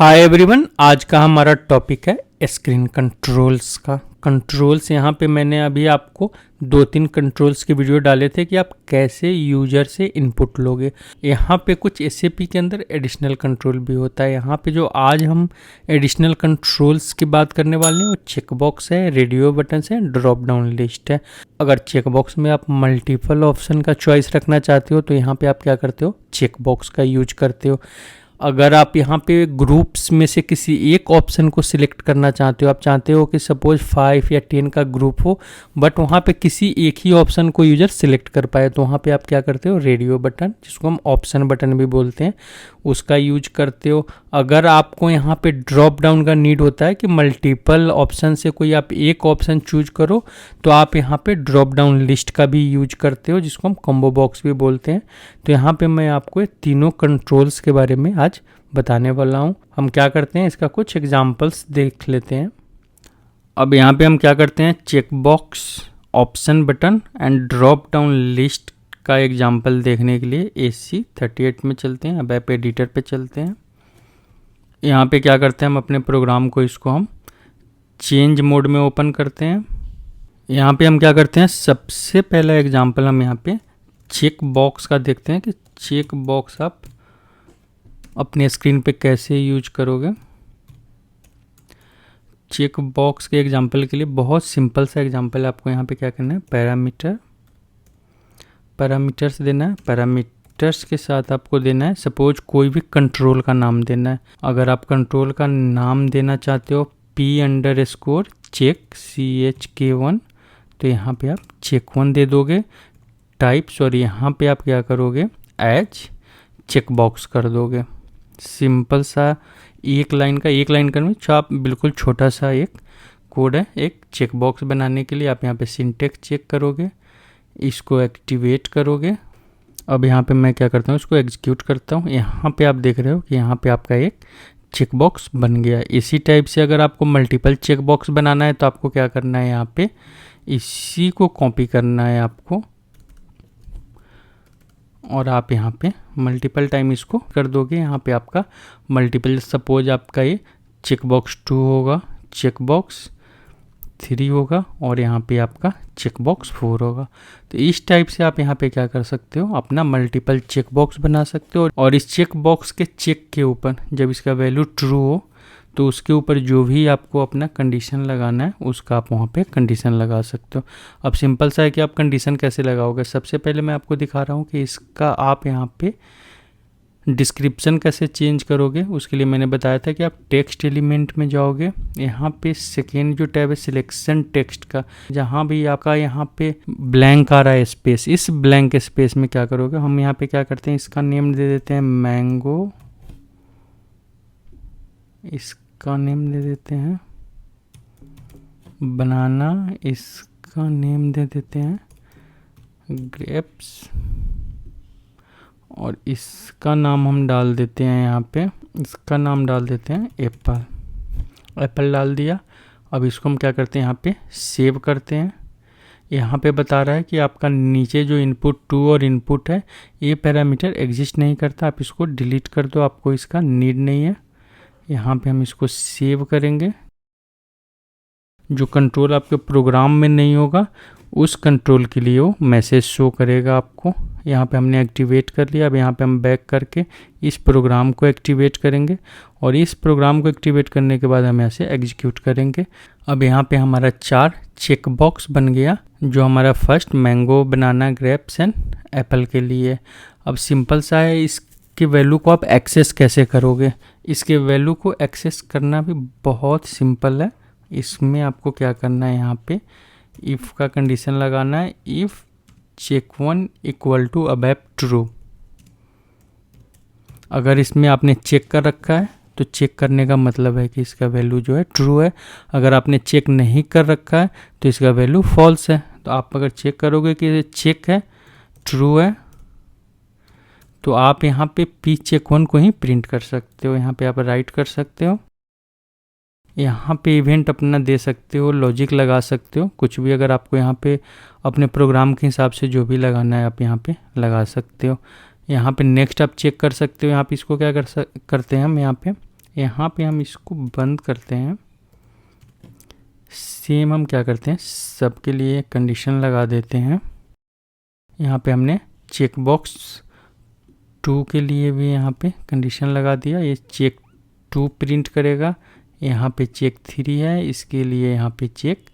Hi everyone, आज का हमारा टॉपिक है स्क्रीन कंट्रोल्स का। कंट्रोल्स यहाँ पे मैंने अभी आपको 2-3 कंट्रोल्स के वीडियो डाले थे कि आप कैसे यूजर से इनपुट लोगे। यहाँ पे कुछ SAP के अंदर एडिशनल कंट्रोल भी होता है। यहाँ पे जो आज हम एडिशनल कंट्रोल्स की बात करने वाले हैं वो चेक बॉक्स है, रेडियो बटन है, ड्रॉप डाउन लिस्ट है। अगर चेक बॉक्स में आप मल्टीपल ऑप्शन का चॉइस रखना चाहते हो तो यहाँ पे आप क्या करते हो, चेक बॉक्स का यूज करते हो। अगर आप यहाँ पे ग्रुप्स में से किसी एक ऑप्शन को सिलेक्ट करना चाहते हो, आप चाहते हो कि सपोज 5 या 10 का ग्रुप हो बट वहाँ पे किसी एक ही ऑप्शन को यूजर सिलेक्ट कर पाए, तो वहाँ पे आप क्या करते हो, रेडियो बटन, जिसको हम ऑप्शन बटन भी बोलते हैं, उसका यूज करते हो। अगर आपको यहाँ पे ड्रॉप डाउन का नीड होता है कि मल्टीपल ऑप्शन से कोई आप एक ऑप्शन चूज करो, तो आप यहाँ पे ड्रॉप डाउन लिस्ट का भी यूज करते हो, जिसको हम कॉम्बो बॉक्स भी बोलते हैं। तो यहाँ पे मैं आपको ये तीनों कंट्रोल्स के बारे में आज बताने वाला हूँ। हम क्या करते हैं, इसका कुछ एग्जांपल्स देख लेते हैं। अब यहाँ पे हम क्या करते हैं, check box, option button and drop down list का एग्जांपल देखने के लिए AC38 में चलते हैं। अब ऐप एडिटर पे चलते हैं। यहाँ पे क्या करते हैं, हम अपने प्रोग्राम को इसको हम चेंज मोड में ओपन करते हैं। यहाँ पे हम क्या करते हैं, सबसे पहला एग्जांपल हम यहाँ पे चेक बॉक्स का देखते हैं कि चेक बॉक्स आप अपने स्क्रीन पे कैसे यूज करोगे। चेक बॉक्स के एग्जांपल के लिए बहुत सिंपल सा एग्जांपल है। आपको यहाँ पे क्या करना है, पैरामीटर्स देना है। पैरामीटर्स के साथ आपको देना है, सपोज कोई भी कंट्रोल का नाम देना है। अगर आप कंट्रोल का नाम देना चाहते हो P_check CHK1, तो यहाँ पे आप check1 दे दोगे। टाइप्स, और यहाँ पे आप क्या करोगे, एज चेक बॉक्स कर दोगे। सिंपल सा एक लाइन करने आप बिल्कुल छोटा सा एक कोड है एक चेक बॉक्स बनाने के लिए। आप यहाँ पे सिंटेक्स चेक करोगे, इसको एक्टिवेट करोगे। अब यहाँ पे मैं क्या करता हूँ, इसको एग्जीक्यूट करता हूँ। यहाँ पे आप देख रहे हो कि यहाँ पे आपका एक चेक बॉक्स बन गया। इसी टाइप से अगर आपको मल्टीपल चेक बॉक्स बनाना है तो आपको क्या करना है, यहाँ पे इसी को कॉपी करना है आपको, और आप यहाँ पे मल्टीपल टाइम इसको कर दोगे। यहाँ पे आपका मल्टीपल, सपोज आपका ये चेक बॉक्स 2 होगा, चेक बॉक्स 3 होगा, और यहाँ पे आपका चेक बॉक्स 4 होगा। तो इस टाइप से आप यहाँ पे क्या कर सकते हो, अपना मल्टीपल चेक बॉक्स बना सकते हो। और इस चेक बॉक्स के चेक के ऊपर जब इसका वैल्यू ट्रू हो तो उसके ऊपर जो भी आपको अपना कंडीशन लगाना है उसका आप वहाँ पे कंडीशन लगा सकते हो। अब सिंपल सा है कि आप कंडीशन कैसे लगाओगे। सबसे पहले मैं आपको दिखा रहा हूँ कि इसका आप यहाँ पे डिस्क्रिप्शन कैसे चेंज करोगे। उसके लिए मैंने बताया था कि आप टेक्स्ट एलिमेंट में जाओगे। यहाँ पे सेकेंड जो टैब है सिलेक्शन टेक्स्ट का, जहाँ भी आपका यहाँ पे ब्लैंक आ रहा है स्पेस, इस ब्लैंक स्पेस में क्या करोगे, हम यहाँ पे क्या करते हैं, इसका नेम दे देते हैं मैंगो, इसका नेम दे देते हैं बनाना, इसका नेम दे देते हैं ग्रेप्स, और इसका नाम हम डाल देते हैं, यहाँ पे इसका नाम डाल देते हैं एप्पल डाल दिया। अब इसको हम क्या करते हैं, यहाँ पे सेव करते हैं। यहाँ पे बता रहा है कि आपका नीचे जो इनपुट 2 और इनपुट है ये पैरामीटर एग्जिस्ट नहीं करता, आप इसको डिलीट कर दो, आपको इसका नीड नहीं है। यहाँ पे हम इसको सेव करेंगे। जो कंट्रोल आपके प्रोग्राम में नहीं होगा उस कंट्रोल के लिए वो मैसेज शो करेगा आपको। यहाँ पे हमने एक्टिवेट कर लिया। अब यहाँ पे हम बैक करके इस प्रोग्राम को एक्टिवेट करेंगे, और इस प्रोग्राम को एक्टिवेट करने के बाद हम यहाँ से एग्जीक्यूट करेंगे। अब यहाँ पे हमारा 4 चेक बॉक्स बन गया, जो हमारा first mango, banana, grapes and Apple के लिए। अब सिंपल सा है, इसके वैल्यू को आप एक्सेस कैसे करोगे। इसके वैल्यू को एक्सेस करना भी बहुत सिंपल है। इसमें आपको क्या करना है, यहाँ पे इफ़ का कंडीशन लगाना है, if check1 equal to above true. अगर इसमें आपने चेक कर रखा है तो चेक करने का मतलब है कि इसका वैल्यू जो है ट्रू है। अगर आपने चेक नहीं कर रखा है तो इसका वैल्यू फॉल्स है। तो आप अगर चेक करोगे कि चेक है, ट्रू है, तो आप यहाँ पे P_check1 को ही प्रिंट कर सकते हो। यहाँ पे आप राइट कर सकते हो, यहाँ पे इवेंट अपना दे सकते हो, लॉजिक लगा सकते हो, कुछ भी अगर आपको यहाँ पे अपने प्रोग्राम के हिसाब से जो भी लगाना है आप यहाँ पे लगा सकते हो। यहाँ पे नेक्स्ट आप चेक कर सकते हो। यहाँ पे इसको क्या करते हैं हम, यहाँ पे यहाँ पे हम इसको बंद करते हैं। सेम हम क्या करते हैं, सबके लिए कंडीशन लगा देते हैं। यहाँ पे हमने चेक बॉक्स 2 के लिए भी यहाँ पे कंडीशन लगा दिया, ये चेक 2 प्रिंट करेगा। यहाँ पे चेक 3 है, इसके लिए यहाँ पे चेक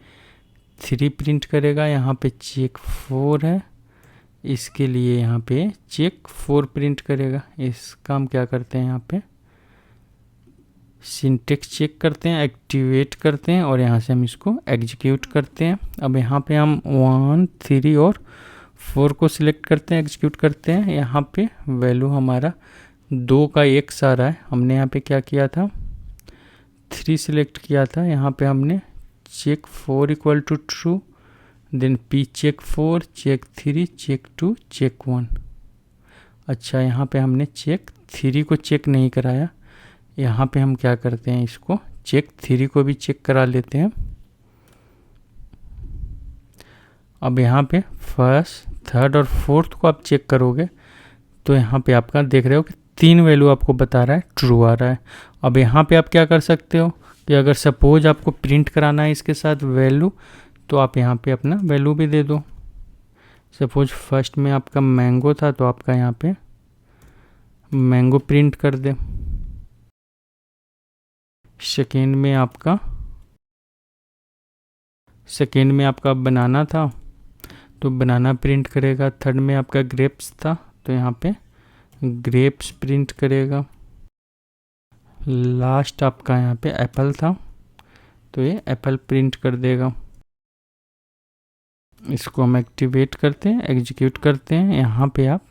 3 प्रिंट करेगा। यहाँ पे चेक 4 है, इसके लिए यहाँ पे चेक 4 प्रिंट करेगा। इसका हम क्या करते हैं, यहाँ पे सिंटेक्स चेक करते हैं, एक्टिवेट करते हैं और यहाँ से हम इसको एग्जीक्यूट करते हैं। अब यहाँ पे हम 1, 3 और 4 को सिलेक्ट करते हैं, एग्जीक्यूट करते हैं। यहाँ पे वैल्यू हमारा 2 का 1 आ रहा है। हमने यहाँ पे क्या किया था, 3 सिलेक्ट किया था। यहाँ पे हमने check 4 equal to true, then P check 4, check 3, check 2, check 1। अच्छा, यहाँ पे हमने चेक 3 को चेक नहीं कराया। यहाँ पे हम क्या करते हैं, इसको चेक 3 को भी चेक करा लेते हैं। अब यहाँ पे फर्स्ट, थर्ड और फोर्थ को आप चेक करोगे तो यहाँ पे आपका देख रहे हो कि 3 वैल्यू आपको बता रहा है, ट्रू आ रहा है। अब यहाँ पे आप क्या कर सकते हो कि अगर सपोज आपको प्रिंट कराना है इसके साथ वैल्यू, तो आप यहाँ पे अपना वैल्यू भी दे दो। सपोज फर्स्ट में आपका मैंगो था तो आपका यहाँ पे मैंगो प्रिंट कर दे। सेकेंड में आपका बनाना था तो बनाना प्रिंट करेगा। थर्ड में आपका ग्रेप्स था तो यहाँ पे ग्रेप्स प्रिंट करेगा। लास्ट आपका यहाँ पे एप्पल था तो ये एप्पल प्रिंट कर देगा। इसको हम एक्टिवेट करते हैं, एग्जीक्यूट करते हैं। यहाँ पे आप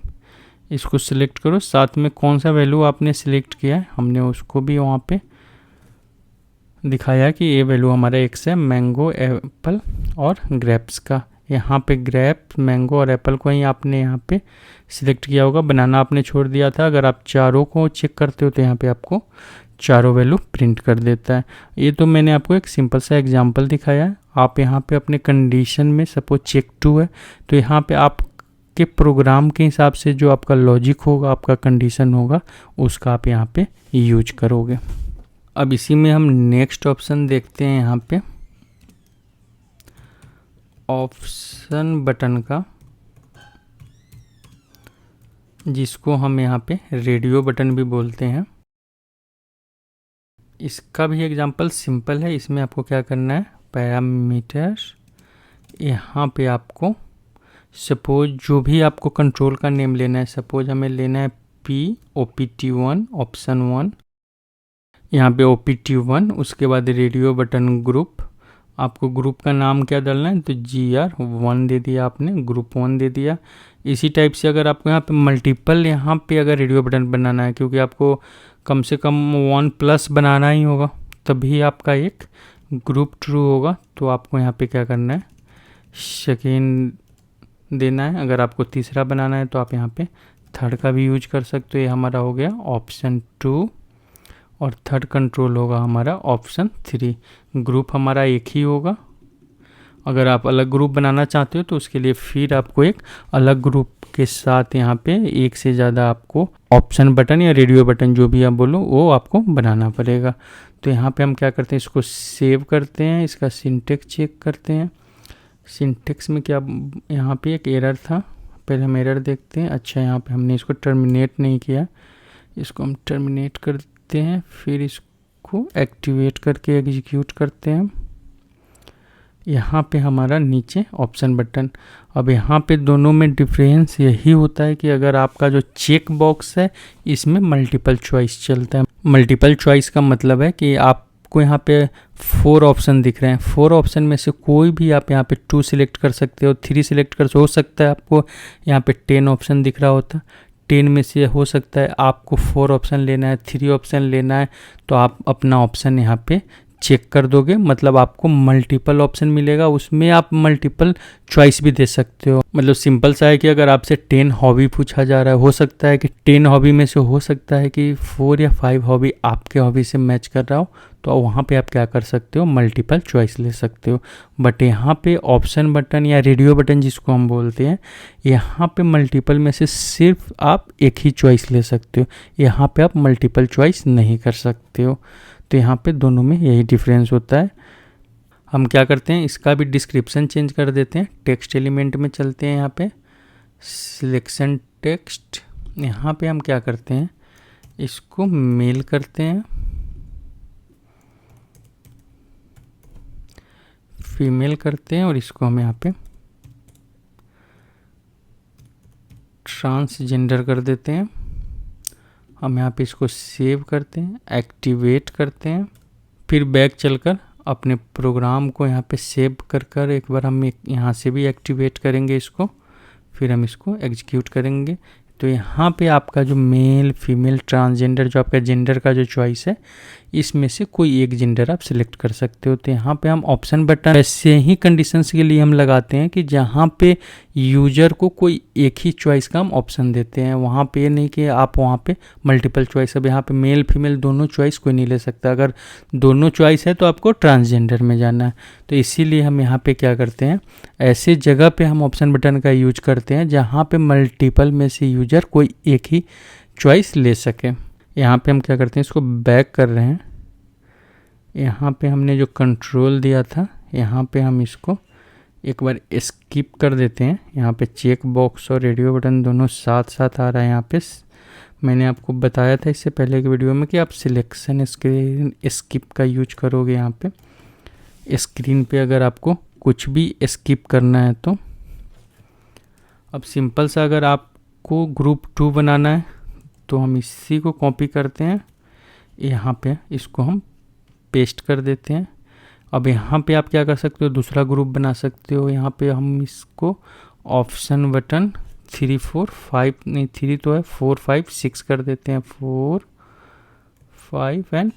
इसको सिलेक्ट करो, साथ में कौन सा वैल्यू आपने सिलेक्ट किया है हमने उसको भी वहाँ पे दिखाया कि ये वैल्यू हमारा x है, मैंगो, एप्पल और ग्रेप्स का। यहाँ पे ग्रेप्स, मैंगो और एप्पल को ही आपने यहाँ पे सिलेक्ट किया होगा, बनाना आपने छोड़ दिया था। अगर आप चारों को चेक करते हो तो यहाँ पे आपको चारों वैल्यू प्रिंट कर देता है। ये तो मैंने आपको एक सिंपल सा एग्जांपल दिखाया है। आप यहाँ पे अपने कंडीशन में सपोज चेक 2 है तो यहाँ पे आपके प्रोग्राम के हिसाब से जो आपका लॉजिक होगा, आपका कंडीशन होगा, उसका आप यहाँ पे यूज करोगे। अब इसी में हम नेक्स्ट ऑप्शन देखते हैं, यहाँ पे ऑप्शन बटन का, जिसको हम यहाँ पे रेडियो बटन भी बोलते हैं। इसका भी एग्जांपल सिंपल है। इसमें आपको क्या करना है, पैरामीटर, यहाँ पे आपको सपोज जो भी आपको कंट्रोल का नेम लेना है, सपोज हमें लेना है POPT1 ऑप्शन 1, यहाँ पे OPT1, उसके बाद रेडियो बटन ग्रुप। आपको ग्रुप का नाम क्या डालना है तो GR1 दे दिया आपने, ग्रुप 1 दे दिया। इसी टाइप से अगर आपको यहाँ पे मल्टीपल यहाँ पे अगर रेडियो बटन बनाना है, क्योंकि आपको कम से कम 1+ बनाना ही होगा तभी आपका एक ग्रुप ट्रू होगा, तो आपको यहाँ पे क्या करना है, सेकेंड देना है। अगर आपको तीसरा बनाना है तो आप यहाँ पे थर्ड का भी यूज कर सकते हो। ये हमारा हो गया ऑप्शन 2 और थर्ड कंट्रोल होगा हमारा ऑप्शन 3। ग्रुप हमारा एक ही होगा। अगर आप अलग ग्रुप बनाना चाहते हो तो उसके लिए फिर आपको एक अलग ग्रुप के साथ यहाँ पे एक से ज़्यादा आपको ऑप्शन बटन या रेडियो बटन जो भी आप बोलो वो आपको बनाना पड़ेगा। तो यहाँ पे हम क्या करते हैं, इसको सेव करते हैं, इसका सिंटेक्स चेक करते हैं। सिंटेक्स में क्या, यहाँ पे एक एरर था, पहले हम एरर देखते हैं। अच्छा, यहाँ पे हमने इसको टर्मिनेट नहीं किया, इसको हम टर्मिनेट करते हैं, फिर इसको एक्टिवेट करके एग्जीक्यूट करते हैं। यहाँ पे हमारा नीचे ऑप्शन बटन। अब यहाँ पे दोनों में डिफरेंस यही होता है कि अगर आपका जो चेक बॉक्स है इसमें मल्टीपल चॉइस चलता है। मल्टीपल चॉइस का मतलब है कि आपको यहाँ पे 4 ऑप्शन दिख रहे हैं, 4 ऑप्शन में से कोई भी आप यहाँ पे 2 सिलेक्ट कर सकते हो, 3 सिलेक्ट कर हो सकता है आपको यहाँ पे 10 ऑप्शन दिख रहा होता, 10 में से हो सकता है आपको 4 ऑप्शन लेना है, 3 ऑप्शन लेना है, तो आप अपना ऑप्शन यहाँ पे चेक कर दोगे, मतलब आपको मल्टीपल ऑप्शन मिलेगा, उसमें आप मल्टीपल चॉइस भी दे सकते हो। मतलब सिंपल सा है कि अगर आपसे 10 हॉबी पूछा जा रहा है, हो सकता है कि 10 हॉबी में से हो सकता है कि 4 या 5 हॉबी आपके हॉबी से मैच कर रहा हो, तो वहाँ पे आप क्या कर सकते हो, मल्टीपल चॉइस ले सकते हो। बट यहाँ पे ऑप्शन बटन या रेडियो बटन जिसको हम बोलते हैं, यहाँ पे मल्टीपल में से सिर्फ आप एक ही चॉइस ले सकते हो, यहाँ पे आप मल्टीपल चॉइस नहीं कर सकते हो। तो यहाँ पे दोनों में यही डिफरेंस होता है। हम क्या करते हैं, इसका भी डिस्क्रिप्शन चेंज कर देते हैं। टेक्स्ट एलिमेंट में चलते हैं, यहाँ पे सिलेक्शन टेक्स्ट, यहाँ पे हम क्या करते हैं, इसको मेल करते हैं, फीमेल करते हैं, और इसको हम यहाँ पे ट्रांसजेंडर कर देते हैं। हम यहाँ पे इसको सेव करते हैं, एक्टिवेट करते हैं, फिर बैक चलकर अपने प्रोग्राम को यहाँ पे सेव कर एक बार हम यहाँ से भी एक्टिवेट करेंगे इसको, फिर हम इसको एग्जीक्यूट करेंगे। तो यहाँ पे आपका जो मेल फीमेल ट्रांसजेंडर, जो आपका जेंडर का जो चॉइस है, इसमें से कोई एक जेंडर आप सिलेक्ट कर सकते हो। तो यहाँ पे हम ऑप्शन बटन ऐसे ही कंडीशंस के लिए हम लगाते हैं कि जहाँ पे यूजर को कोई एक ही चॉइस का हम ऑप्शन देते हैं, वहाँ पे ये नहीं कि आप वहाँ पे मल्टीपल चॉइस। अब यहाँ पे मेल फीमेल दोनों चॉइस कोई नहीं ले सकता, अगर दोनों चॉइस है तो आपको ट्रांसजेंडर में जाना है। तो इसीलिए हम यहाँ पे क्या करते हैं, ऐसे जगह पे हम ऑप्शन बटन का यूज करते हैं जहाँ पे मल्टीपल में से यूजर कोई एक ही चॉइस ले सके। यहाँ पे हम क्या करते हैं, इसको बैक कर रहे हैं। यहाँ पे हमने जो कंट्रोल दिया था, यहाँ पे हम इसको एक बार स्किप कर देते हैं। यहाँ पे चेक बॉक्स और रेडियो बटन दोनों साथ साथ आ रहा है। यहाँ पे मैंने आपको बताया था इससे पहले की वीडियो में कि आप सिलेक्शन स्क्रीन स्किप का यूज करोगे। यहाँ पे स्क्रीन पे अगर आपको कुछ भी स्किप करना है तो अब सिंपल सा, अगर आपको ग्रुप 2 बनाना है तो हम इसी को कॉपी करते हैं, यहाँ पे इसको हम पेस्ट कर देते हैं। अब यहाँ पे आप क्या कर सकते हो, दूसरा ग्रुप बना सकते हो। यहाँ पे हम इसको ऑप्शन बटन 3 4 5 नहीं 3 तो है 4 5 6 कर देते हैं, 4 5 एंड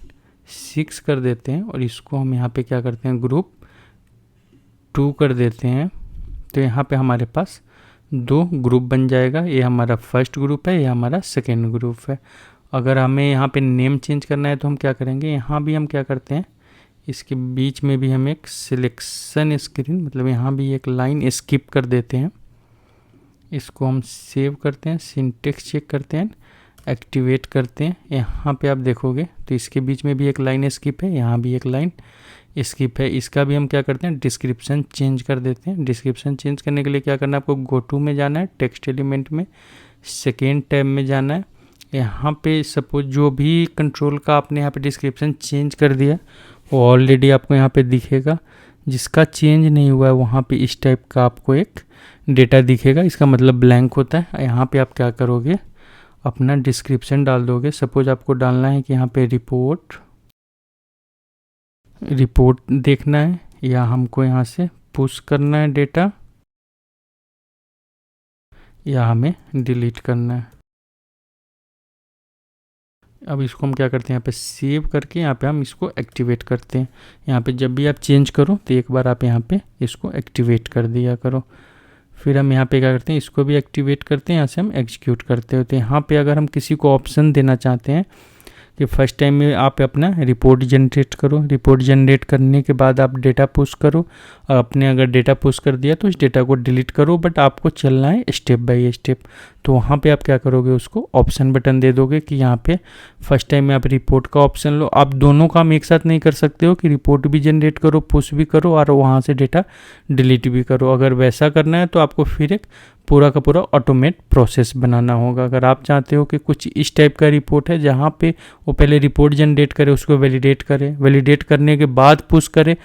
6 कर देते हैं, और इसको हम यहाँ पे क्या करते हैं, ग्रुप 2 कर देते हैं। तो यहाँ पे हमारे पास 2 ग्रुप बन जाएगा, ये हमारा फर्स्ट ग्रुप है, ये हमारा सेकेंड ग्रुप है। अगर हमें यहाँ पे नेम चेंज करना है तो हम क्या करेंगे, यहाँ भी हम क्या करते हैं, इसके बीच में भी हम एक सिलेक्शन स्क्रीन, मतलब यहाँ भी एक लाइन स्किप कर देते हैं। इसको हम सेव करते हैं, सिंटेक्स चेक करते हैं, एक्टिवेट करते हैं। यहाँ पे आप देखोगे तो इसके बीच में भी एक लाइन स्किप है, यहाँ भी एक लाइन स्किप है। इसका भी हम क्या करते हैं, डिस्क्रिप्शन चेंज कर देते हैं। डिस्क्रिप्शन चेंज करने के लिए क्या करना है, आपको गो टू में जाना है, टेक्स्ट एलिमेंट में सेकेंड टैब में जाना है। यहाँ पे सपोज जो भी कंट्रोल का आपने यहाँ पे डिस्क्रिप्शन चेंज कर दिया वो ऑलरेडी आपको यहाँ पे दिखेगा। जिसका चेंज नहीं हुआ है वहाँ पे इस टाइप का आपको एक डेटा दिखेगा, इसका मतलब ब्लैंक होता है। यहाँ पे आप क्या करोगे, अपना डिस्क्रिप्शन डाल दोगे। सपोज आपको डालना है कि यहाँ पे रिपोर्ट देखना है, या हमको यहाँ से पुश करना है डेटा, या हमें डिलीट करना है। अब इसको हम क्या करते हैं, यहाँ पे सेव करके यहाँ पे हम इसको एक्टिवेट करते हैं। यहाँ पे जब भी आप चेंज करो तो एक बार आप यहाँ पे इसको एक्टिवेट कर दिया करो। फिर हम यहाँ पे क्या करते हैं, इसको भी एक्टिवेट करते हैं, यहाँ से हम एग्जीक्यूट करते हो। तो यहाँ पे अगर हम किसी को ऑप्शन देना चाहते हैं कि फर्स्ट टाइम में आप अपना रिपोर्ट जनरेट करो, रिपोर्ट जनरेट करने के बाद आप डेटा पुश करो, और अपने अगर डेटा पुश कर दिया तो इस डेटा को डिलीट करो, बट आपको चलना है स्टेप बाय स्टेप। तो वहाँ पे आप क्या करोगे, उसको ऑप्शन बटन दे दोगे कि यहाँ पे फर्स्ट टाइम में आप रिपोर्ट का ऑप्शन लो। आप दोनों काम एक साथ नहीं कर सकते हो कि रिपोर्ट भी जनरेट करो, पुश भी करो, और वहाँ से डेटा डिलीट भी करो। अगर वैसा करना है तो आपको फिर एक पूरा का पूरा ऑटोमेट प्रोसेस बनाना होगा। अगर आप चाहते हो कि कुछ इस टाइप का रिपोर्ट है जहाँ पे वो पहले रिपोर्ट जनरेट करे, उसको वैलिडेट करे, वैलिडेट करने के बाद पुश करे,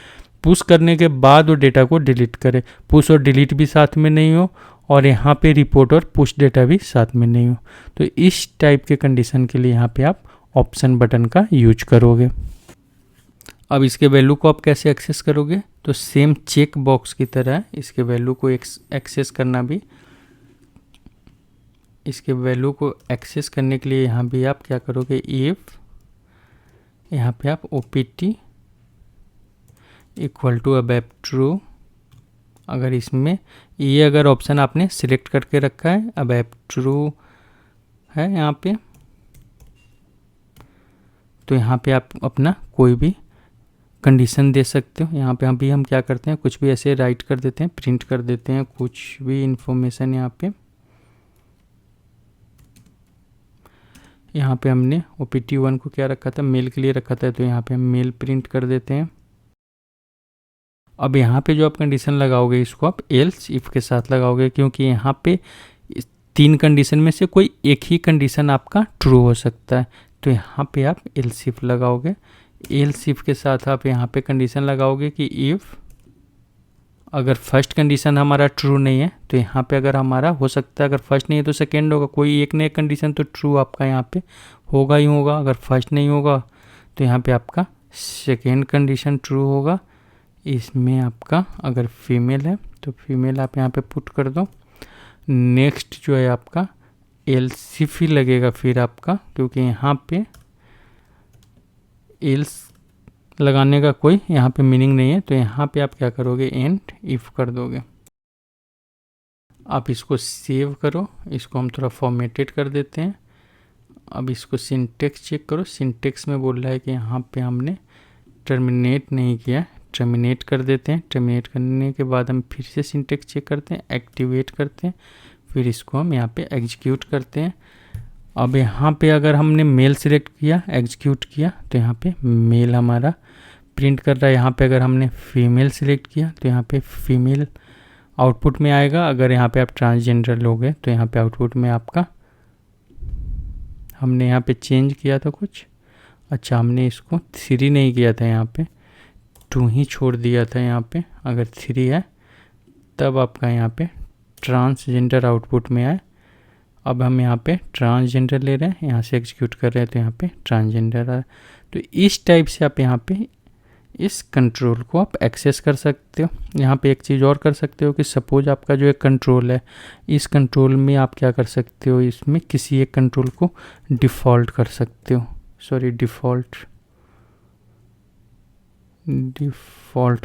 पुश करने के बाद वो डेटा को डिलीट करे, पुश और डिलीट भी साथ में नहीं हो, और यहाँ पे रिपोर्ट और पुश डेटा भी साथ में नहीं हो, तो इस टाइप के कंडीशन के लिए यहाँ पे आप ऑप्शन बटन का यूज करोगे। अब इसके वैल्यू को आप कैसे एक्सेस करोगे, तो सेम चेक बॉक्स की तरह इसके वैल्यू को एक्सेस करना भी, इसके वैल्यू को एक्सेस करने के लिए यहाँ भी आप क्या करोगे, इफ यहाँ पे आप opt equal to above true, अगर इसमें ये अगर ऑप्शन आपने सिलेक्ट करके रखा है, अब ऐप ट्रू है यहाँ पे, तो यहाँ पे आप अपना कोई भी कंडीशन दे सकते हो। यहाँ पे हम क्या करते हैं, कुछ भी ऐसे राइट कर देते हैं, प्रिंट कर देते हैं कुछ भी इंफॉर्मेशन। यहाँ पे हमने OPT1 को क्या रखा था, मेल के लिए रखा था, तो यहाँ पे हम मेल प्रिंट कर देते हैं। अब यहाँ पे जो आप कंडीशन लगाओगे इसको आप एल्स इफ के साथ लगाओगे, क्योंकि यहाँ पे 3 कंडीशन में से कोई एक ही कंडीशन आपका ट्रू हो सकता है। तो यहाँ पे आप एल्स इफ लगाओगे, एल्स इफ के साथ आप यहाँ पे कंडीशन लगाओगे कि इफ़ अगर फर्स्ट कंडीशन हमारा ट्रू नहीं है, तो यहाँ पे अगर हमारा हो सकता है, अगर फर्स्ट नहीं है तो सेकेंड होगा, कोई एक नए कंडीशन तो ट्रू आपका यहाँ पे होगा ही होगा। अगर फर्स्ट नहीं होगा तो यहाँ पे आपका सेकेंड कंडीशन ट्रू होगा। इसमें आपका अगर फीमेल है तो फीमेल आप यहाँ पे पुट कर दो। नेक्स्ट जो है आपका एल्स इफ ही लगेगा फिर आपका, क्योंकि यहाँ पे एल्स लगाने का कोई यहाँ पे मीनिंग नहीं है। तो यहाँ पे आप क्या करोगे, एंड इफ कर दोगे। आप इसको सेव करो, इसको हम थोड़ा फॉर्मेटेड कर देते हैं। अब इसको सिंटेक्स चेक करो, सिंटेक्स में बोल रहा है कि यहाँ पे हमने टर्मिनेट नहीं किया, टर्मिनेट कर देते हैं। टर्मिनेट करने के बाद हम फिर से सिंटेक्स चेक करते हैं, एक्टिवेट करते हैं, फिर इसको हम यहाँ पे एग्जीक्यूट करते हैं। अब यहाँ पे अगर हमने मेल सिलेक्ट किया, एग्जीक्यूट किया, तो यहाँ पे मेल हमारा प्रिंट कर रहा है। यहाँ पे अगर हमने फीमेल सिलेक्ट किया तो यहाँ पे फीमेल आउटपुट में आएगा। अगर यहाँ पे आप ट्रांसजेंडर लोगे तो यहाँ पे आउटपुट में आपका, हमने यहाँ पे चेंज किया था कुछ, अच्छा हमने इसको 3 नहीं किया था, यहाँ पे 2 ही छोड़ दिया था। यहाँ पे अगर 3 है तब आपका यहाँ पे ट्रांसजेंडर आउटपुट में आए। अब हम यहाँ पे ट्रांसजेंडर ले रहे हैं, यहाँ से एग्जीक्यूट कर रहे हैं तो यहाँ पे ट्रांसजेंडर आया। तो इस टाइप से आप यहाँ पे इस कंट्रोल को आप एक्सेस कर सकते हो। यहाँ पे एक चीज़ और कर सकते हो कि सपोज आपका जो एक कंट्रोल है, इस कंट्रोल में आप क्या कर सकते हो, इसमें किसी एक कंट्रोल को डिफ़ॉल्ट कर सकते हो। सॉरी, डिफ़ॉल्ट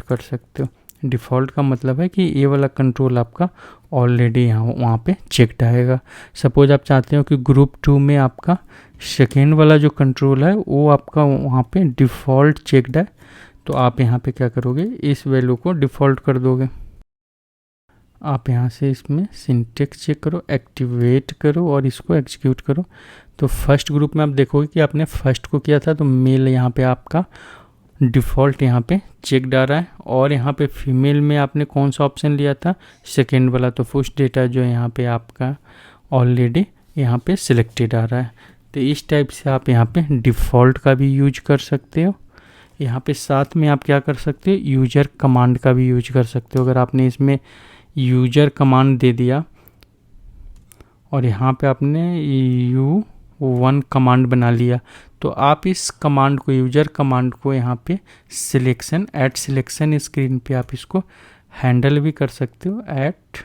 कर सकते हो। डिफ़ॉल्ट का मतलब है कि ये वाला कंट्रोल आपका ऑलरेडी यहाँ वहाँ पे चेक्ड आएगा। सपोज आप चाहते हो कि ग्रुप 2 में आपका सेकेंड वाला जो कंट्रोल है वो आपका वहाँ पे डिफ़ॉल्ट चेक्ड है, तो आप यहाँ पे क्या करोगे, इस वैल्यू को डिफ़ॉल्ट कर दोगे। आप यहाँ से इसमें सिंटेक्स चेक करो, एक्टिवेट करो और इसको एग्जीक्यूट करो। तो फर्स्ट ग्रुप में आप देखोगे कि आपने फर्स्ट को किया था तो मेल यहाँ पे आपका डिफ़ॉल्ट यहाँ पे चेक आ रहा है, और यहाँ पे फीमेल में आपने कौन सा ऑप्शन लिया था, सेकेंड वाला, तो पुश डेटा जो यहाँ पे आपका ऑलरेडी यहाँ पे सिलेक्टेड आ रहा है। तो इस टाइप से आप यहाँ पे डिफ़ॉल्ट का भी यूज कर सकते हो। यहाँ पे साथ में आप क्या कर सकते हो, यूजर कमांड का भी यूज कर सकते हो। अगर आपने इसमें यूजर कमांड दे दिया और यहाँ पे आपने U1 कमांड बना लिया, तो आप इस कमांड को, यूजर कमांड को यहाँ पे सिलेक्शन, ऐट सिलेक्शन स्क्रीन पे आप इसको हैंडल भी कर सकते हो। ऐट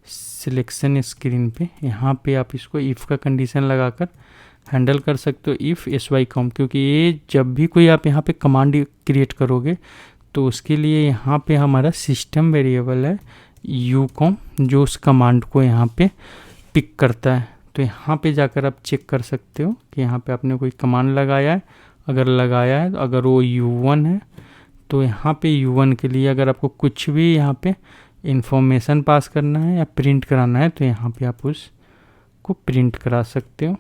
सिलेक्शन स्क्रीन पे यहाँ पे आप इसको इफ़ का कंडीशन लगाकर हैंडल कर सकते हो, इफ़ SYCOM, क्योंकि ये जब भी कोई आप यहाँ पे कमांड क्रिएट करोगे तो उसके लिए यहाँ पे हमारा सिस्टम वेरिएबल है UCOM, जो उस कमांड को यहाँ पे पिक करता है। तो यहाँ पे जाकर आप चेक कर सकते हो कि यहाँ पे आपने कोई कमांड लगाया है, अगर लगाया है, अगर वो U1 है तो यहाँ पे U1 के लिए अगर आपको कुछ भी यहाँ पे इंफॉर्मेशन पास करना है या प्रिंट कराना है तो यहाँ पे आप उसको प्रिंट करा सकते हो।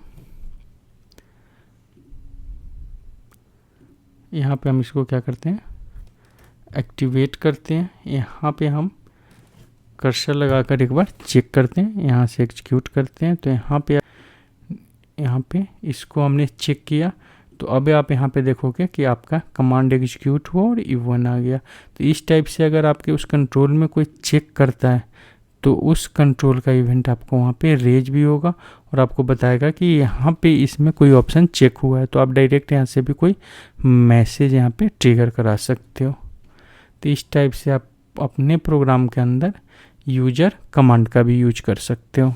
यहाँ पे हम इसको क्या करते हैं, एक्टिवेट करते हैं। यहाँ पे हम कर्सर लगाकर एक बार चेक करते हैं, यहाँ से एग्जीक्यूट करते हैं। तो यहाँ पे इसको हमने चेक किया, तो अब आप यहाँ पे देखोगे कि आपका कमांड एग्जीक्यूट हुआ और U1 आ गया। तो इस टाइप से अगर आपके उस कंट्रोल में कोई चेक करता है तो उस कंट्रोल का इवेंट आपको वहाँ पे रेज भी होगा और आपको बताएगा कि यहाँ पे इसमें कोई ऑप्शन चेक हुआ है, तो आप डायरेक्ट यहाँ से भी कोई मैसेज यहाँ पे ट्रिगर करा सकते हो। तो इस टाइप से आप अपने प्रोग्राम के अंदर यूजर कमांड का भी यूज कर सकते हो।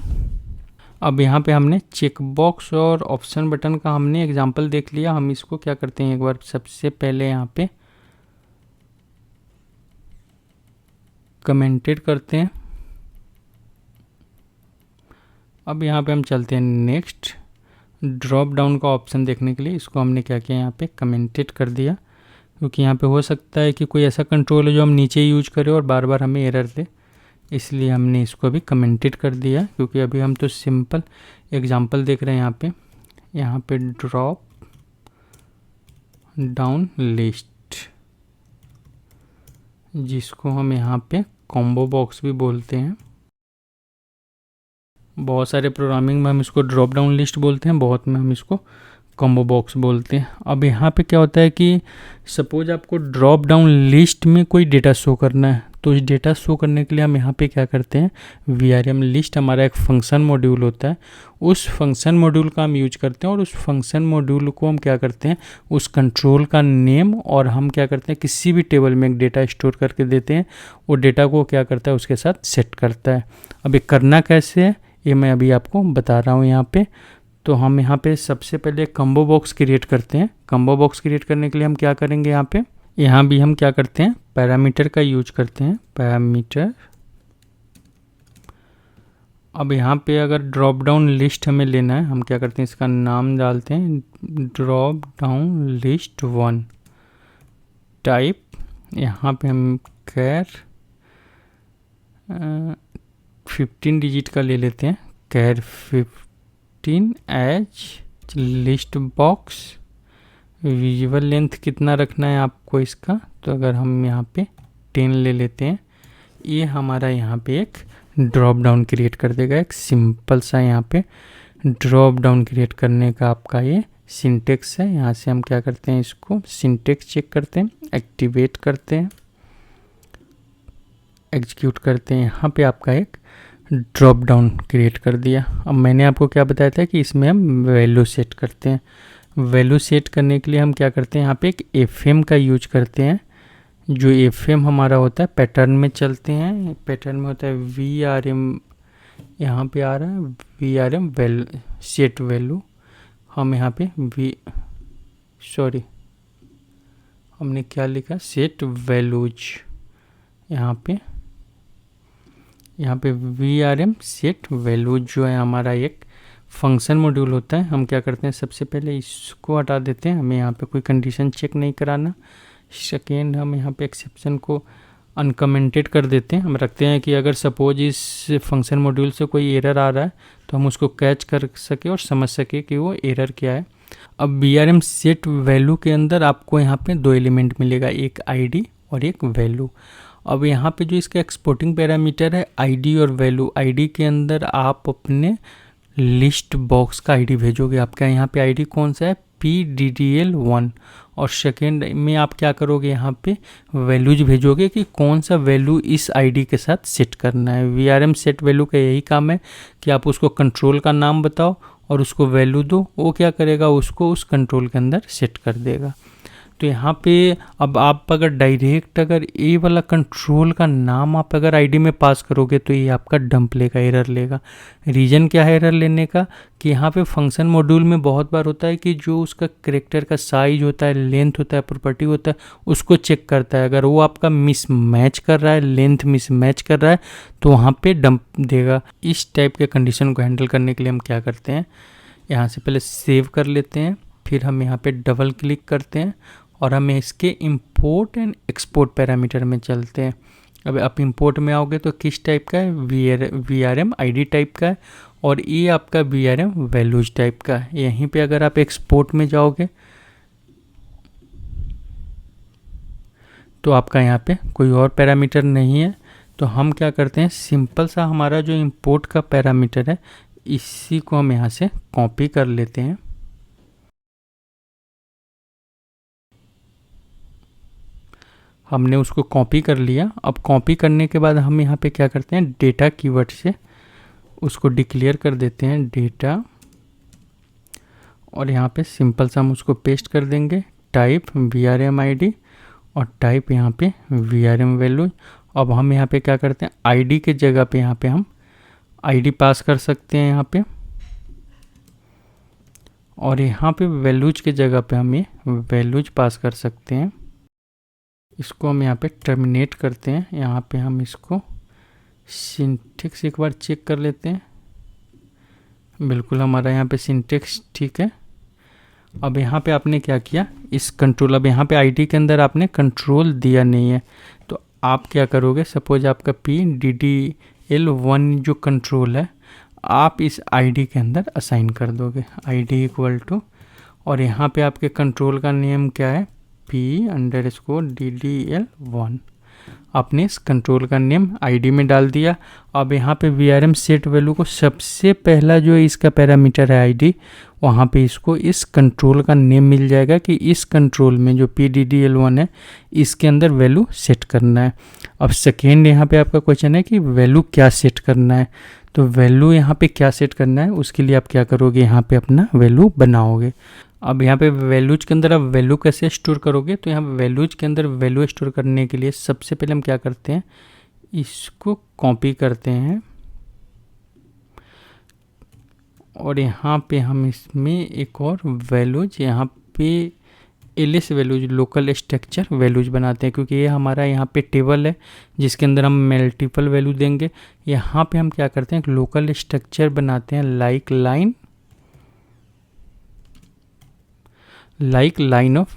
अब यहाँ पे हमने चेक बॉक्स और ऑप्शन बटन का हमने एग्जांपल देख लिया। हम इसको क्या करते हैं, एक बार सबसे पहले यहाँ पे कमेंटेड करते हैं। अब यहाँ पे हम चलते हैं नेक्स्ट। ड्रॉप डाउन का ऑप्शन देखने के लिए इसको हमने क्या किया, यहाँ पे कमेंटेड कर दिया, क्योंकि यहाँ पे हो सकता है कि कोई ऐसा कंट्रोल है जो हम नीचे यूज करें और बार बार हमें एरर दे, इसलिए हमने इसको अभी कमेंटेड कर दिया। क्योंकि अभी हम तो सिंपल एग्जांपल देख रहे हैं यहाँ पे ड्रॉप डाउन लिस्ट, जिसको हम यहाँ पे कॉम्बो बॉक्स भी बोलते हैं। बहुत सारे प्रोग्रामिंग में हम इसको ड्रॉप डाउन लिस्ट बोलते हैं, बहुत में हम इसको कॉम्बो बॉक्स बोलते हैं। अब यहाँ पे क्या होता है कि सपोज आपको ड्रॉप डाउन लिस्ट में कोई डेटा शो करना है, तो इस डेटा शो करने के लिए हम यहाँ पे क्या करते हैं, VRM लिस्ट हमारा एक फंक्शन मॉड्यूल होता है, उस फंक्शन मॉड्यूल का हम यूज करते हैं और उस फंक्शन मॉड्यूल को हम क्या करते हैं, उस कंट्रोल का नेम और हम क्या करते हैं, किसी भी टेबल में एक डेटा स्टोर करके देते हैं, वो डेटा को क्या करता है, उसके साथ सेट करता है। अब ये करना कैसे है ये मैं अभी आपको बता रहा हूँ यहाँ पे। तो हम यहाँ पे सबसे पहले कॉम्बो बॉक्स क्रिएट करते हैं। कॉम्बो बॉक्स क्रिएट करने के लिए हम क्या करेंगे, यहाँ भी हम क्या करते हैं, पैरामीटर का यूज करते हैं, पैरामीटर। अब यहाँ पे अगर ड्रॉप डाउन लिस्ट हमें लेना है, हम क्या करते हैं, इसका नाम डालते हैं ड्रॉप डाउन लिस्ट 1 टाइप। यहाँ पे हम कैर 15 डिजिट का ले लेते हैं, char 15 as list box. Visual length कितना रखना है आपको इसका, तो अगर हम यहाँ पे 10 ले लेते हैं, ये हमारा यहाँ पे एक ड्रॉप डाउन क्रिएट कर देगा। एक सिंपल सा यहाँ पे ड्रॉप डाउन क्रिएट करने का आपका ये सिंटेक्स है। यहाँ से हम क्या करते हैं, इसको सिंटेक्स चेक करते हैं, एक्टिवेट करते हैं, एग्जीक्यूट करते हैं। यहाँ पे आपका एक ड्रॉप डाउन क्रिएट कर दिया। अब मैंने आपको क्या बताया था कि इसमें हम वैल्यू सेट करते हैं। वैल्यू सेट करने के लिए हम क्या करते हैं, यहाँ पे एक FM का यूज करते हैं। जो FM हमारा होता है, पैटर्न में चलते हैं, पैटर्न में होता है VRM, यहाँ पे आ रहा है VRM वैल्यू सेट वैल्यू। हम यहाँ पे हमने क्या लिखा, सेट वैल्यूज। यहाँ पे VRM सेट वैल्यूज जो है हमारा एक फंक्शन मॉड्यूल होता है। हम क्या करते हैं, सबसे पहले इसको हटा देते हैं, हमें यहाँ पे कोई कंडीशन चेक नहीं कराना। सेकेंड, हम यहाँ पे एक्सेप्शन को अनकमेंटेड कर देते हैं। हम रखते हैं कि अगर सपोज इस फंक्शन मॉड्यूल से कोई एरर आ रहा है तो हम उसको कैच कर सके और समझ सके कि वो एरर क्या है। अब VRM सेट वैल्यू के अंदर आपको यहाँ पे 2 एलिमेंट मिलेगा, एक ID और एक वैल्यू। अब यहाँ पे जो इसका एक्सपोर्टिंग पैरामीटर है ID और वैल्यू, ID के अंदर आप अपने लिस्ट बॉक्स का ID भेजोगे। आपका यहाँ पे ID कौन सा है, PDDL1। और सेकेंड में आप क्या करोगे, यहाँ पे वैल्यूज भेजोगे कि कौन सा वैल्यू इस ID के साथ सेट करना है। VRM सेट वैल्यू का यही काम है कि आप उसको कंट्रोल का नाम बताओ और उसको वैल्यू दो, वो क्या करेगा, उसको उस कंट्रोल के अंदर सेट कर देगा। तो यहाँ पे अब आप अगर डायरेक्ट अगर ये वाला कंट्रोल का नाम आप अगर ID में पास करोगे तो ये आपका डंप लेगा, एरर लेगा। रीज़न क्या है एरर लेने का, कि यहाँ पे फंक्शन मॉड्यूल में बहुत बार होता है कि जो उसका कैरेक्टर का साइज होता है, लेंथ होता है, प्रॉपर्टी होता है, उसको चेक करता है। अगर वो आपका मिसमैच कर रहा है, लेंथ मिसमैच कर रहा है, तो वहाँ पे डंप देगा। इस टाइप के कंडीशन को हैंडल करने के लिए हम क्या करते हैं, यहाँ से पहले सेव कर लेते हैं, फिर हम यहाँ पे डबल क्लिक करते हैं और हम इसके इंपोर्ट एंड एक्सपोर्ट पैरामीटर में चलते हैं। अब आप इंपोर्ट में आओगे तो किस टाइप का है, VRM ID टाइप का है और ये आपका VRM वैल्यूज टाइप का है। यहीं पे अगर आप एक्सपोर्ट में जाओगे तो आपका यहाँ पे कोई और पैरामीटर नहीं है। तो हम क्या करते हैं, सिंपल सा हमारा जो इंपोर्ट का पैरामीटर है इसी को हम यहाँ से कॉपी कर लेते हैं। हमने उसको कॉपी कर लिया। अब कॉपी करने के बाद हम यहाँ पे क्या करते हैं, डेटा कीवर्ड से उसको डिक्लेयर कर देते हैं डेटा, और यहाँ पे सिंपल सा हम उसको पेस्ट कर देंगे, टाइप VRM ID और टाइप यहाँ पे VRM वैल्यू। अब हम यहाँ पे क्या करते हैं, ID के जगह पे यहाँ पे हम ID पास कर सकते हैं यहाँ पे, और यहाँ पे वैल्यूज के जगह पे हम ये वैल्यूज पास कर सकते हैं। इसको हम यहाँ पे टर्मिनेट करते हैं। यहाँ पे हम इसको सिंटेक्स एक बार चेक कर लेते हैं। बिल्कुल हमारा यहाँ पे सिंटेक्स ठीक है। अब यहाँ पे आपने क्या किया, इस कंट्रोल, अब यहाँ पे आईडी के अंदर आपने कंट्रोल दिया नहीं है, तो आप क्या करोगे, सपोज आपका PDDL1 जो कंट्रोल है आप इस आईडी के अंदर असाइन कर दोगे, आईडी इक्वल टू, और यहाँ पे आपके कंट्रोल का नेम क्या है, P_DDL1। आपने इस कंट्रोल का नेम आईडी में डाल दिया। अब यहाँ पे VRM सेट वैल्यू को सबसे पहला जो इसका पैरामीटर है आईडी, वहाँ पे इसको इस कंट्रोल का नेम मिल जाएगा कि इस कंट्रोल में जो PDDL1 है इसके अंदर वैल्यू सेट करना है। अब सेकेंड यहाँ पे आपका क्वेश्चन है कि वैल्यू क्या सेट करना है, तो वैल्यू यहाँ पे क्या सेट करना है उसके लिए आप क्या करोगे, यहाँ पे अपना वैल्यू बनाओगे। अब यहाँ पे वैल्यूज के अंदर आप वैल्यू कैसे स्टोर करोगे, तो यहाँ वैल्यूज के अंदर वैल्यू स्टोर करने के लिए सबसे पहले हम क्या करते हैं, इसको कॉपी करते हैं और यहाँ पे हम इसमें एक और वैल्यूज, यहाँ पे LS values, local structure values बनाते हैं, क्योंकि ये हमारा यहाँ पे टेबल है जिसके अंदर हम मल्टीपल वैल्यू देंगे। यहाँ पे हम क्या करते हैं, लोकल स्ट्रक्चर बनाते हैं लाइक लाइन ऑफ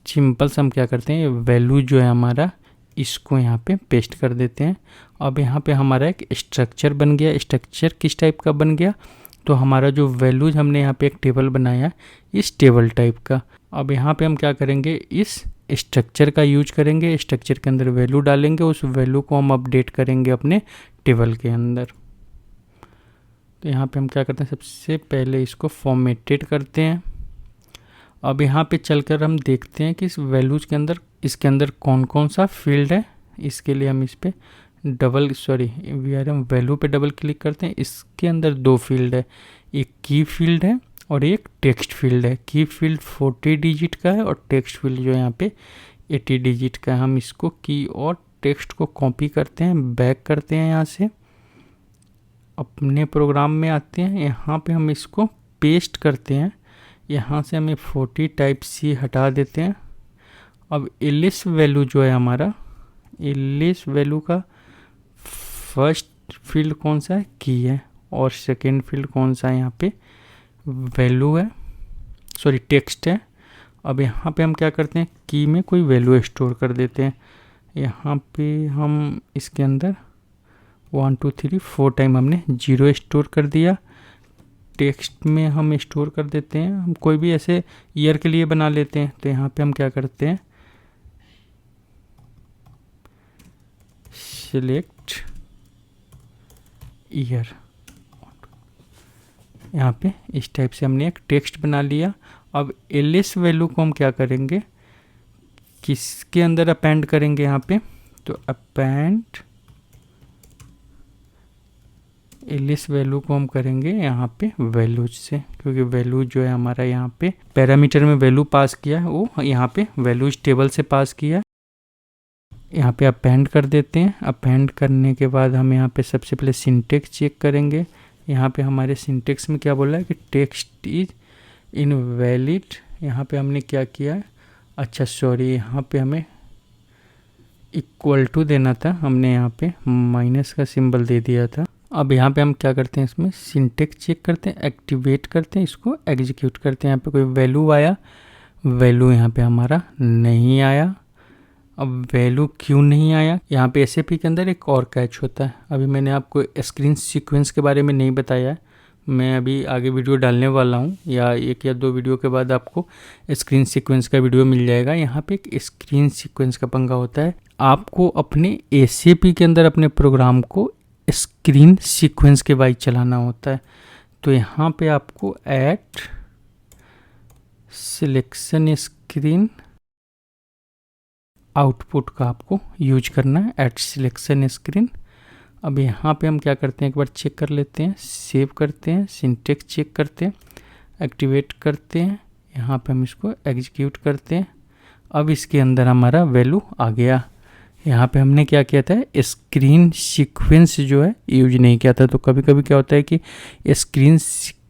सिंपल्स। हम क्या करते हैं, वैल्यू जो है हमारा इसको यहाँ पे पेस्ट कर देते हैं। अब यहाँ पे हमारा एक स्ट्रक्चर बन गया। स्ट्रक्चर किस टाइप का बन गया, तो हमारा जो वैल्यूज हमने यहाँ पे एक टेबल बनाया इस टेबल टाइप का। अब यहाँ पे हम क्या करेंगे, इस स्ट्रक्चर का यूज करेंगे, स्ट्रक्चर के अंदर वैल्यू डालेंगे, उस वैल्यू को हम अपडेट करेंगे अपने टेबल के अंदर। तो यहाँ पे हम क्या करते हैं, सबसे पहले इसको फॉर्मेटेड करते हैं। अब यहाँ पे चलकर हम देखते हैं कि इस वैल्यूज के अंदर, इसके अंदर कौन कौन सा फील्ड है। इसके लिए हम इस पे VRM वैल्यू पे डबल क्लिक करते हैं। इसके अंदर दो फील्ड है, एक की फील्ड है और एक टेक्स्ट फील्ड है। की फील्ड 40 डिजिट का है और टेक्स्ट फील्ड जो है यहाँ पे 80 डिजिट का है। हम इसको की और टेक्स्ट को कॉपी करते हैं, बैक करते हैं, यहाँ से अपने प्रोग्राम में आते हैं, यहाँ पे हम इसको पेस्ट करते हैं। यहाँ से हमें 40 टाइप C हटा देते हैं। अब एलिस वैल्यू जो है हमारा, एलिस वैल्यू का फर्स्ट फील्ड कौन सा है, की है, और सेकेंड फील्ड कौन सा है, यहाँ पे वैल्यू है, सॉरी टेक्स्ट है। अब यहाँ पे हम क्या करते हैं, की में कोई वैल्यू स्टोर कर देते हैं। यहाँ पे हम इसके अंदर 1 2 3 4 टाइम हमने 0 स्टोर कर दिया। टेक्स्ट में हम स्टोर कर देते हैं, हम कोई भी ऐसे ईयर के लिए बना लेते हैं। तो यहाँ पे हम क्या करते हैं, सिलेक्ट ईयर, यहाँ पे इस टाइप से हमने एक टेक्स्ट बना लिया। अब एलिस वैल्यू को हम क्या करेंगे, किसके अंदर अपेंड करेंगे, यहाँ पे तो अपेंड एलिस वैल्यू को हम करेंगे यहाँ पे वैल्यूज से, क्योंकि वैल्यू जो है हमारा यहाँ पे पैरामीटर में वैल्यू पास किया है, वो यहाँ पे वैल्यूज टेबल से पास किया है। यहाँ पे अपेंड कर देते हैं। अपेंड करने के बाद हम यहाँ पे सबसे पहले सिंटेक्स चेक करेंगे। यहाँ पे हमारे सिंटेक्स में क्या बोला है कि टेक्स्ट इज इनवैलिड। यहाँ पे हमने क्या किया है, अच्छा सॉरी, यहाँ पे हमें इक्वल टू देना था, हमने यहाँ पे माइनस का सिंबल दे दिया था। अब यहाँ पे हम क्या करते हैं, इसमें सिंटेक्स चेक करते हैं, एक्टिवेट करते हैं, इसको एग्जीक्यूट करते हैं। यहाँ पे कोई वैल्यू आया, वैल्यू यहाँ पे हमारा नहीं आया। अब वैल्यू क्यों नहीं आया, यहाँ पे SAP के अंदर एक और कैच होता है। अभी मैंने आपको स्क्रीन सीक्वेंस के बारे में नहीं बताया है, मैं अभी आगे वीडियो डालने वाला हूँ, या 1 या 2 वीडियो के बाद आपको स्क्रीन सीक्वेंस का वीडियो मिल जाएगा। यहाँ पे एक स्क्रीन सीक्वेंस का पंगा होता है, आपको अपने SAP के अंदर अपने प्रोग्राम को स्क्रीन सीक्वेंस के वाइज चलाना होता है। तो यहाँ पे आपको ऐड सिलेक्शन स्क्रीन आउटपुट का आपको यूज करना है, ऐड सिलेक्शन स्क्रीन। अब यहाँ पे हम क्या करते हैं, एक बार चेक कर लेते हैं, सेव करते हैं, सिंटेक्स चेक करते हैं, एक्टिवेट करते हैं, यहाँ पे हम इसको एग्जीक्यूट करते हैं। अब इसके अंदर हमारा वैल्यू आ गया। यहाँ पे हमने क्या किया था, स्क्रीन सीक्वेंस जो है यूज नहीं किया था। तो कभी कभी क्या होता है कि स्क्रीन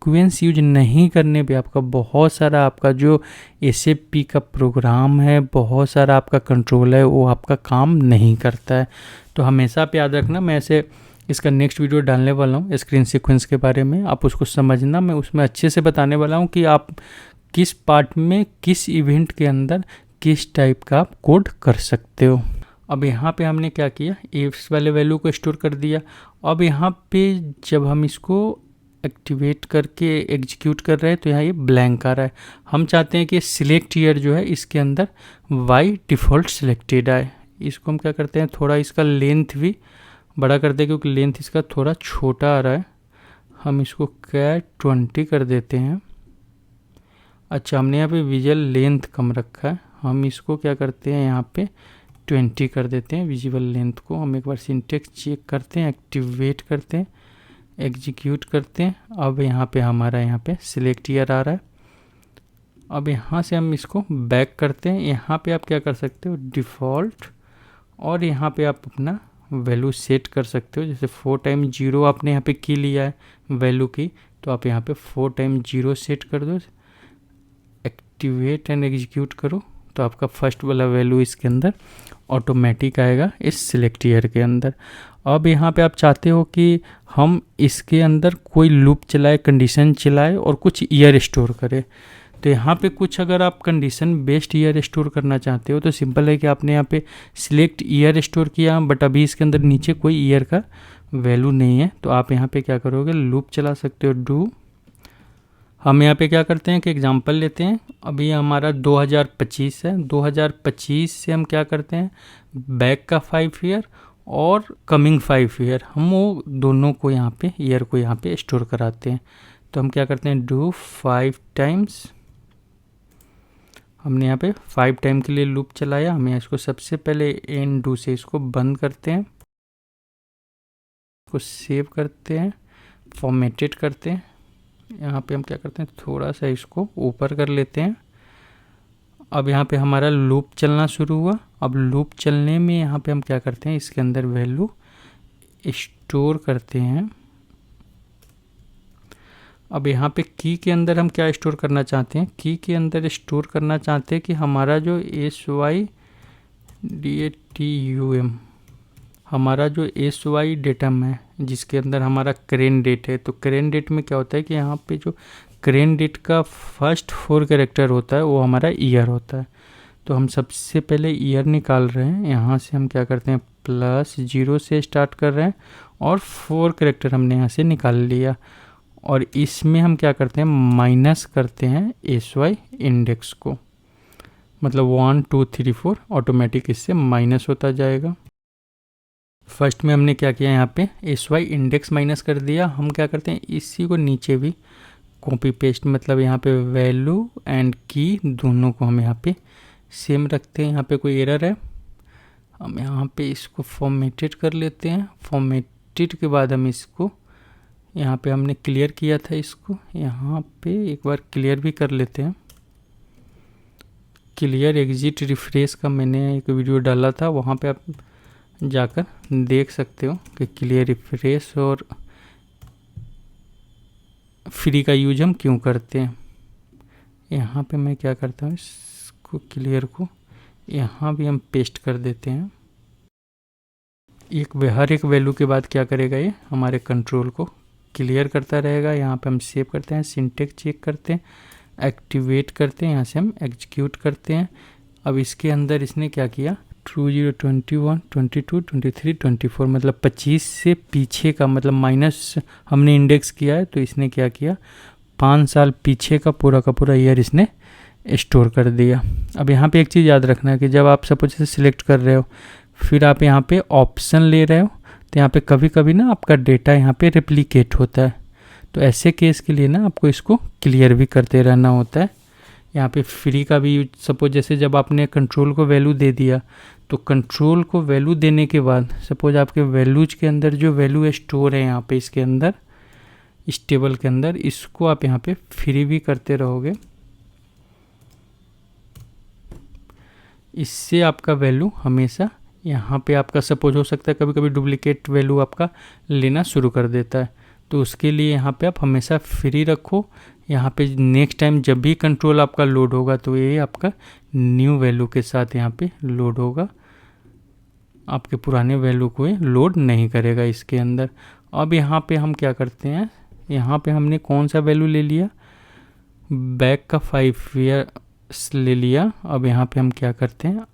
सीक्वेंस यूज नहीं करने पे आपका बहुत सारा आपका जो SAP का प्रोग्राम है, बहुत सारा आपका कंट्रोल है, वो आपका काम नहीं करता है। तो हमेशा आप याद रखना, मैं ऐसे इसका नेक्स्ट वीडियो डालने वाला हूँ स्क्रीन सीक्वेंस के बारे में, आप उसको समझना। मैं उसमें अच्छे से बताने वाला हूँ कि आप किस पार्ट में, किस इवेंट के अंदर किस टाइप का आप कोड कर सकते हो। अब यहाँ पे हमने क्या किया, इस वाले वैल्यू को स्टोर कर दिया। अब यहाँ पे जब हम इसको एक्टिवेट करके एग्जीक्यूट कर रहे हैं तो यहाँ ये ब्लैंक आ रहा है। हम चाहते हैं कि सिलेक्ट ईयर जो है इसके अंदर वाई डिफ़ॉल्ट सिलेक्टेड आए। इसको हम क्या करते हैं, थोड़ा इसका लेंथ भी बड़ा करते हैं क्योंकि लेंथ इसका थोड़ा छोटा आ रहा है। हम इसको क्या 20 कर देते हैं। अच्छा, हमने यहाँ पे विजुअल लेंथ कम रखा है, हम इसको क्या करते हैं यहाँ पे 20 कर देते हैं विजुअल लेंथ को। हम एक बार सिंटेक्स चेक करते हैं, एक्टिवेट करते हैं, एग्जीक्यूट करते हैं। अब यहाँ पे हमारा यहाँ पे सिलेक्ट ईयर आ रहा है। अब यहाँ से हम इसको बैक करते हैं। यहाँ पे आप क्या कर सकते हो, डिफ़ॉल्ट, और यहाँ पे आप अपना वैल्यू सेट कर सकते हो। जैसे 4 टाइम 0 आपने यहाँ पे की लिया है वैल्यू की, तो आप यहाँ पे 4 टाइम 0 सेट कर दो, एक्टिवेट एंड एग्जीक्यूट करो, तो आपका फर्स्ट वाला वैल्यू इसके अंदर ऑटोमेटिक आएगा इस सिलेक्ट ईयर के अंदर। अब यहाँ पे आप चाहते हो कि हम इसके अंदर कोई लूप चलाए, कंडीशन चलाए और कुछ ईयर स्टोर करे। तो यहाँ पे कुछ अगर आप कंडीशन बेस्ड ईयर स्टोर करना चाहते हो तो सिंपल है कि आपने यहाँ पे सिलेक्ट ईयर स्टोर किया, बट अभी इसके अंदर नीचे कोई ईयर का वैल्यू नहीं है, तो आप यहाँ पे क्या करोगे, लूप चला सकते हो, डू। हम यहाँ पे क्या करते हैं कि एग्जांपल लेते हैं। अभी हमारा 2025 है, 2025 से हम क्या करते हैं, बैक का 5 ईयर और कमिंग 5 ईयर, हम वो दोनों को यहाँ पे ईयर को यहाँ पे स्टोर कराते हैं। तो हम क्या करते हैं, डू 5 टाइम्स। हमने यहाँ पे 5 टाइम के लिए लूप चलाया। हमें इसको सबसे पहले एंड डू से इसको बंद करते हैं, इसको सेव करते हैं, फॉर्मेटेड करते हैं। यहाँ पे हम क्या करते हैं, थोड़ा सा इसको ऊपर कर लेते हैं। अब यहाँ पे हमारा लूप चलना शुरू हुआ। अब लूप चलने में यहाँ पे हम क्या करते हैं, इसके अंदर वैल्यू स्टोर करते हैं। अब यहाँ पे की के अंदर हम क्या स्टोर करना चाहते हैं, की के अंदर स्टोर करना चाहते हैं कि हमारा जो SYDATUM, हमारा जो SY डेटम है जिसके अंदर हमारा करेंट डेट है। तो करेंट डेट में क्या होता है कि यहाँ पे जो करेंट डेट का फर्स्ट 4 कैरेक्टर होता है वो हमारा ईयर होता है। तो हम सबसे पहले ईयर निकाल रहे हैं। यहाँ से हम क्या करते हैं, +0 से स्टार्ट कर रहे हैं और 4 कैरेक्टर हमने यहाँ से निकाल लिया। और इसमें हम क्या करते हैं, माइनस करते हैं SY इंडेक्स को, मतलब 1 2 3 4 ऑटोमेटिक इससे माइनस होता जाएगा। फर्स्ट में हमने क्या किया, यहाँ पे SY इंडेक्स माइनस कर दिया। हम क्या करते हैं, इसी को नीचे भी कॉपी पेस्ट, मतलब यहाँ पे वैल्यू एंड की दोनों को हम यहाँ पे सेम रखते हैं। यहाँ पे कोई एरर है, हम यहाँ पे इसको फॉर्मेटेड कर लेते हैं। फॉर्मेटेड के बाद हम इसको यहाँ पे हमने क्लियर किया था, इसको यहाँ पे एक बार क्लियर भी कर लेते हैं। क्लियर एग्जिट रिफ्रेश का मैंने एक वीडियो डाला था, वहाँ पे आप जाकर देख सकते हो कि क्लियर रिफ्रेश और फ्री का यूज हम क्यों करते हैं। यहाँ पे मैं क्या करता हूँ, इसको क्लियर को यहाँ भी हम पेस्ट कर देते हैं। हर एक वैल्यू के बाद क्या करेगा, ये हमारे कंट्रोल को क्लियर करता रहेगा। यहाँ पे हम सेव करते हैं, सिंटेक्स चेक करते हैं, एक्टिवेट करते हैं, यहाँ से हम एग्जीक्यूट करते हैं। अब इसके अंदर इसने क्या किया, 20 21 22 23 24, मतलब 25 से पीछे का, मतलब माइनस हमने इंडेक्स किया है, तो इसने क्या किया, 5 साल पीछे का पूरा ईयर इसने स्टोर कर दिया। अब यहाँ पे एक चीज़ याद रखना है कि जब आप सपोज से सिलेक्ट कर रहे हो, फिर आप यहाँ पे ऑप्शन ले रहे हो, तो यहाँ पे कभी कभी ना आपका डेटा यहाँ पे रेप्लिकेट होता है। तो ऐसे केस के लिए ना आपको इसको क्लियर भी करते रहना होता है। यहाँ पे फ्री का भी सपोज जैसे जब आपने कंट्रोल को वैल्यू दे दिया, तो कंट्रोल को वैल्यू देने के बाद सपोज आपके वैल्यूज के अंदर जो वैल्यू स्टोर है यहाँ पे इसके अंदर, इस टेबल के अंदर, इसको आप यहाँ पे फ्री भी करते रहोगे। इससे आपका वैल्यू हमेशा यहाँ पे आपका सपोज हो सकता है कभी कभी डुप्लीकेट वैल्यू आपका लेना शुरू कर देता है। तो उसके लिए यहाँ पे आप हमेशा फ्री रखो। यहाँ पे नेक्स्ट टाइम जब भी कंट्रोल आपका लोड होगा तो ये आपका न्यू वैल्यू के साथ यहाँ पे लोड होगा, आपके पुराने वैल्यू को ये लोड नहीं करेगा इसके अंदर। अब यहाँ पे हम क्या करते हैं, यहाँ पे हमने कौन सा वैल्यू ले लिया, बैक का 5 ईयर्स ले लिया। अब यहाँ पे हम क्या करते हैं,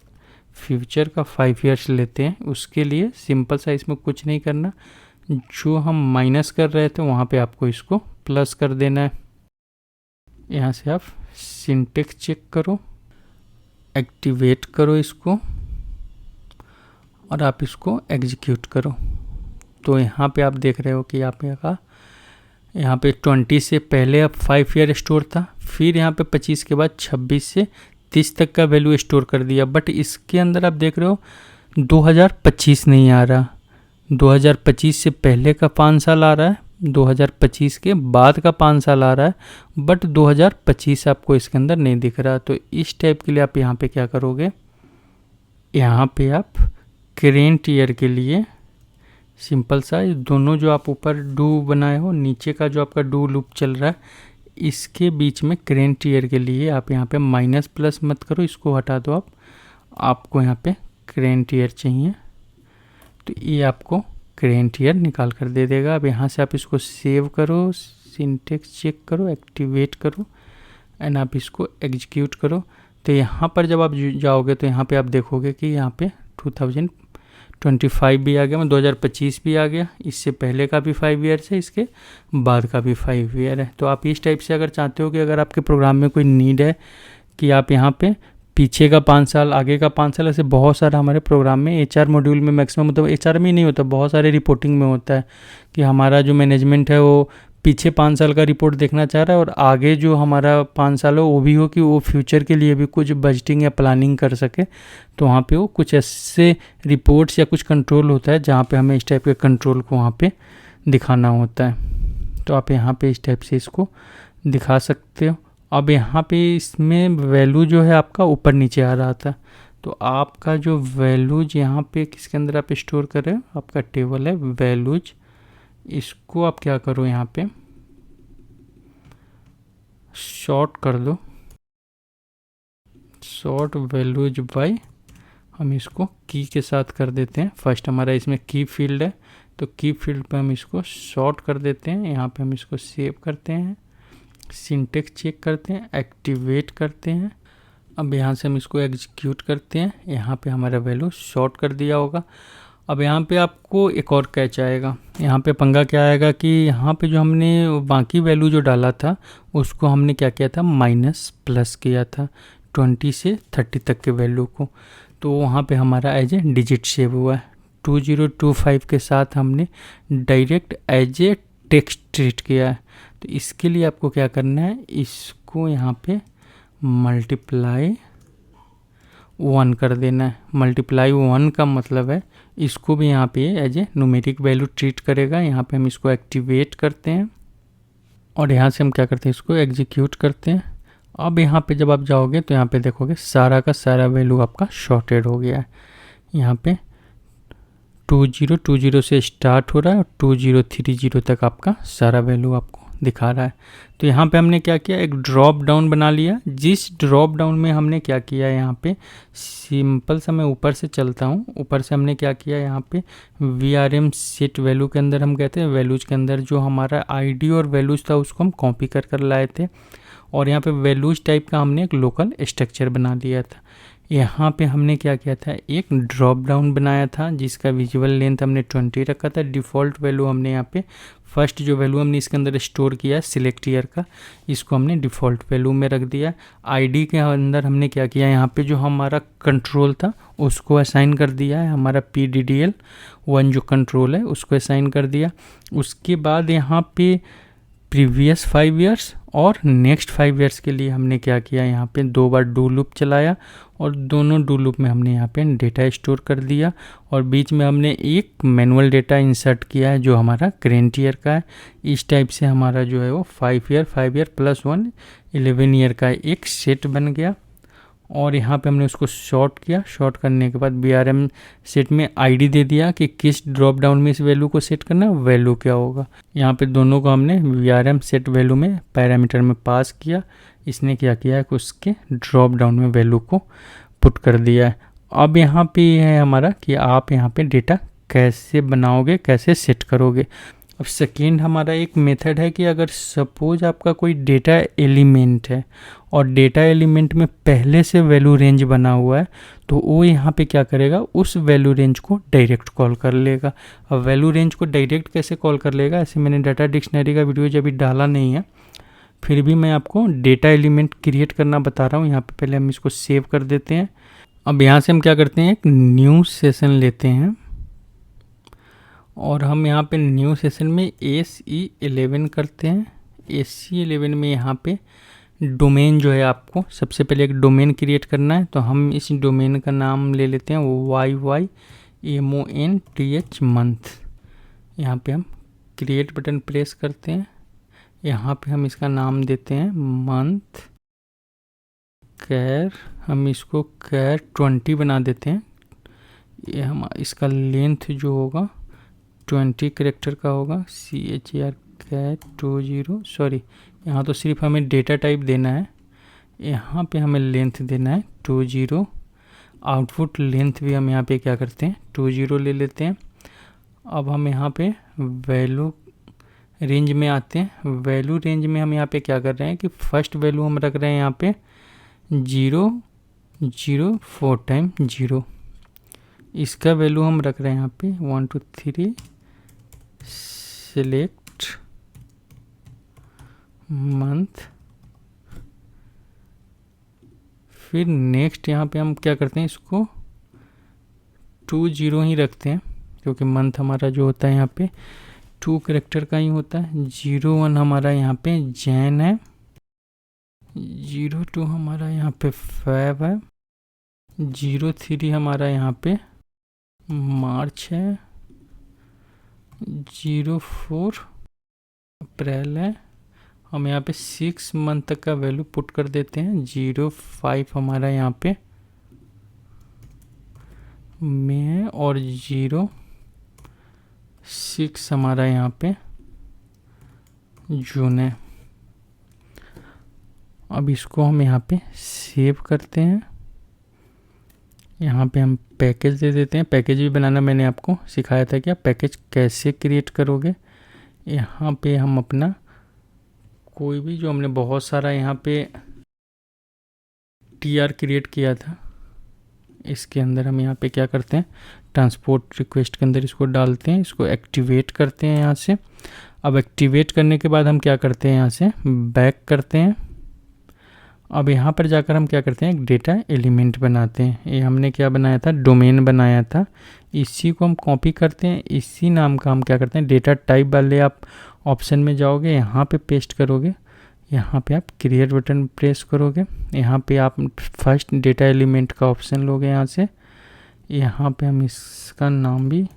फ्यूचर का 5 ईयर्स लेते हैं। उसके लिए सिंपल सा इसमें कुछ नहीं करना, जो हम माइनस कर रहे थे वहाँ पे आपको इसको प्लस कर देना है। यहाँ से आप सिंटेक्स चेक करो, एक्टिवेट करो इसको और आप इसको एग्जीक्यूट करो। तो यहाँ पे आप देख रहे हो कि यहाँ पे 20 से पहले अब 5 ईयर स्टोर था, फिर यहाँ पे 25 के बाद 26 से 30 तक का वैल्यू स्टोर कर दिया। बट इसके अंदर आप देख रहे हो 2025 नहीं आ रहा, 2025 से पहले का 5 साल आ रहा है, 2025 के बाद का 5 साल आ रहा है, बट 2025 आपको इसके अंदर नहीं दिख रहा। तो इस टाइप के लिए आप यहाँ पे क्या करोगे, यहाँ पे आप करेंट ईयर के लिए सिंपल सा दोनों जो आप ऊपर डू बनाए हो, नीचे का जो आपका डू लूप चल रहा है, इसके बीच में करेंट ईयर के लिए आप यहाँ पे माइनस प्लस मत करो, इसको हटा दो। आपको यहाँ पे करेंट ईयर चाहिए तो ये आपको करेंट ईयर निकाल कर दे देगा। अब यहाँ से आप इसको सेव करो, सिंटेक्स चेक करो, एक्टिवेट करो एंड आप इसको एग्जीक्यूट करो। तो यहाँ पर जब आप जाओगे तो यहाँ पे आप देखोगे कि यहाँ पे 2025 भी आ गया, 2025 भी आ गया, इससे पहले का भी 5 ईयर्स है, इसके बाद का भी 5 ईयर है। तो आप इस टाइप से अगर चाहते हो कि अगर आपके प्रोग्राम में कोई नीड है कि आप यहाँ पे पीछे का 5 साल, आगे का 5 साल, ऐसे बहुत सारा हमारे प्रोग्राम में HR मॉड्यूल में मैक्सिमम, मतलब HR में ही नहीं होता, बहुत सारे रिपोर्टिंग में होता है कि हमारा जो मैनेजमेंट है वो पीछे 5 साल का रिपोर्ट देखना चाह रहा है और आगे जो हमारा 5 साल हो वो भी हो कि वो फ्यूचर के लिए भी कुछ बजटिंग या प्लानिंग कर सके। तो वहाँ पे वो कुछ ऐसे रिपोर्ट्स या कुछ कंट्रोल होता है जहाँ पे हमें इस टाइप के कंट्रोल को वहाँ पे दिखाना होता है। तो आप यहाँ पे इस टाइप से इसको दिखा सकते हो। अब यहाँ पे इसमें वैल्यू जो है आपका ऊपर नीचे आ रहा था, तो आपका जो वैल्यूज यहाँ पे किसके अंदर आप स्टोर कर रहे हो, आपका टेबल है वैल्यूज, इसको आप क्या करो, यहाँ पे शॉर्ट कर दो, शॉर्ट वैल्यूज बाय, हम इसको की के साथ कर देते हैं। फर्स्ट हमारा इसमें की फील्ड है तो की फील्ड पे हम इसको शॉर्ट कर देते हैं। यहाँ पे हम इसको सेव करते हैं, सिंटेक्स चेक करते हैं, एक्टिवेट करते हैं। अब यहाँ से हम इसको एग्जीक्यूट करते हैं। यहाँ पे हमारा वैल्यू शॉर्ट कर दिया होगा। अब यहाँ पे आपको एक और कैच आएगा, यहाँ पे पंगा क्या आएगा कि यहाँ पे जो हमने बाकी वैल्यू जो डाला था उसको हमने क्या किया था, माइनस प्लस किया था 20 से 30 तक के वैल्यू को। तो वहाँ पे हमारा एज ए डिजिट सेव हुआ है। 2025 के साथ हमने direct as a text treat किया है। तो इसके लिए आपको क्या करना है, इसको यहाँ पे मल्टीप्लाई 1 कर देना है। मल्टीप्लाई 1 का मतलब है इसको भी यहाँ पे as a numeric value treat करेगा। यहाँ पे हम इसको एक्टिवेट करते हैं और यहाँ से हम क्या करते हैं, इसको एग्जीक्यूट करते हैं। अब यहाँ पे जब आप जाओगे तो यहाँ पे देखोगे सारा का सारा वैल्यू आपका शॉर्टेड हो गया है। यहाँ पे 2020 से स्टार्ट हो रहा है और 2030 तक आपका सारा वैल्यू आपको दिखा रहा है। तो यहाँ पे हमने क्या किया, एक ड्रॉप डाउन बना लिया। जिस ड्रॉप डाउन में हमने क्या किया, यहाँ पे सिंपल सा मैं ऊपर से चलता हूँ। ऊपर से हमने क्या किया, यहाँ पे VRM सेट वैल्यू के अंदर हम कहते हैं वैल्यूज के अंदर जो हमारा ID और वैल्यूज था उसको हम कॉपी कर लाए थे और यहाँ पे वैल्यूज टाइप का हमने एक लोकल स्ट्रक्चर बना दिया था। यहाँ पे हमने क्या किया था, एक ड्रॉप डाउन बनाया था जिसका विजुअल लेंथ हमने 20 रखा था। डिफ़ॉल्ट वैल्यू हमने यहाँ पे फर्स्ट जो वैल्यू हमने इसके अंदर स्टोर किया सिलेक्ट ईयर का, इसको हमने डिफ़ॉल्ट वैल्यू में रख दिया। ID के अंदर हमने क्या किया, यहाँ पे जो हमारा कंट्रोल था उसको असाइन कर दिया है, हमारा PDDL 1 जो कंट्रोल है उसको असाइन कर दिया। उसके बाद यहाँ पे प्रीवियस 5 ईयर्स और नेक्स्ट 5 ईयर्स के लिए हमने क्या किया, यहाँ पे 2 बार डू लूप चलाया और दोनों डू लूप में हमने यहाँ पे डेटा स्टोर कर दिया और बीच में हमने एक मैनुअल डेटा इंसर्ट किया है जो हमारा करेंट ईयर का है। इस टाइप से हमारा जो है वो 5 ईयर प्लस 1 11 ईयर का एक सेट बन गया। और यहाँ पे हमने उसको शॉर्ट किया। शॉर्ट करने के बाद BRM सेट में आईडी दे दिया कि किस ड्रॉप डाउन में इस वैल्यू को सेट करना है, वैल्यू क्या होगा। यहाँ पे दोनों को हमने BRM सेट वैल्यू में पैरामीटर में पास किया। इसने क्या किया है कि उसके ड्रॉप डाउन में वैल्यू को पुट कर दिया है। अब यहाँ पे है हमारा कि आप यहाँ पे डेटा कैसे बनाओगे, कैसे सेट करोगे। अब सेकेंड हमारा एक मेथड है कि अगर सपोज आपका कोई डेटा एलिमेंट है और डेटा एलिमेंट में पहले से वैल्यू रेंज बना हुआ है, तो वो यहाँ पे क्या करेगा, उस वैल्यू रेंज को डायरेक्ट कॉल कर लेगा। अब वैल्यू रेंज को डायरेक्ट कैसे कॉल कर लेगा, ऐसे मैंने डाटा डिक्शनरी का वीडियो जब भी डाला नहीं है, फिर भी मैं आपको डेटा एलिमेंट क्रिएट करना बता रहा हूँ। यहाँ पे पहले हम इसको सेव कर देते हैं। अब यहाँ से हम क्या करते हैं, एक न्यू सेशन लेते हैं और हम यहाँ पे न्यू सेशन में SE11 करते हैं। SE11 में यहाँ पे डोमेन जो है, आपको सबसे पहले एक डोमेन क्रिएट करना है, तो हम इस डोमेन का नाम ले लेते हैं YYMONTH मंथ। यहाँ पे हम क्रिएट बटन प्रेस करते हैं। यहाँ पे हम इसका नाम देते हैं मंथ कैर। हम इसको कैर 20 बना देते हैं। ये हम इसका लेंथ जो होगा 20 कैरेक्टर का होगा। CHR कैर 20, सॉरी यहाँ तो सिर्फ हमें डेटा टाइप देना है, यहाँ पे हमें लेंथ देना है 20। आउटपुट लेंथ भी हम यहाँ पे क्या करते हैं 20 ले लेते हैं। अब हम यहाँ पे वैल्यू रेंज में आते हैं। वैल्यू रेंज में हम यहाँ पे क्या कर रहे हैं कि फर्स्ट वैल्यू हम रख रहे हैं यहाँ पे 0 0 4 टाइम 0। इसका वैल्यू हम रख रहे हैं यहाँ पे 1 2 3 सेलेक्ट मंथ। फिर नेक्स्ट यहाँ पे हम क्या करते हैं, इसको 20 ही रखते हैं, क्योंकि मंथ हमारा जो होता है यहाँ पे 2 कैरेक्टर का ही होता है। 01 हमारा यहाँ पे जैन है, 02 हमारा यहाँ पे फेब है, 03 हमारा यहाँ पे मार्च है, 04 अप्रैल है। हम यहाँ पे 6 मंथ तक का वैल्यू पुट कर देते हैं। 05 हमारा यहाँ पे मई है और 06 हमारा यहाँ पे जून है। अब इसको हम यहाँ पे सेव करते हैं। यहाँ पे हम पैकेज दे देते हैं। पैकेज भी बनाना मैंने आपको सिखाया था कि आप पैकेज कैसे क्रिएट करोगे। यहाँ पे हम अपना कोई भी जो हमने बहुत सारा यहाँ पे TR क्रिएट किया था, इसके अंदर हम यहाँ पे क्या करते हैं, ट्रांसपोर्ट रिक्वेस्ट के अंदर इसको डालते हैं, इसको एक्टिवेट करते हैं यहाँ से। अब एक्टिवेट करने के बाद हम क्या करते हैं, यहाँ से बैक करते हैं। अब यहाँ पर जाकर हम क्या करते हैं, एक डेटा एलिमेंट बनाते हैं। ये हमने क्या बनाया था, डोमेन बनाया था। इसी को हम कॉपी करते हैं। इसी नाम का हम क्या करते हैं, डेटा टाइप वाले आप ऑप्शन में जाओगे, यहाँ पे पेस्ट करोगे, यहाँ पे आप क्रिएट बटन प्रेस करोगे, यहाँ पे आप फर्स्ट डेटा एलिमेंट का ऑप्शन लोगे यहाँ से। यहाँ पे हम इसका नाम भी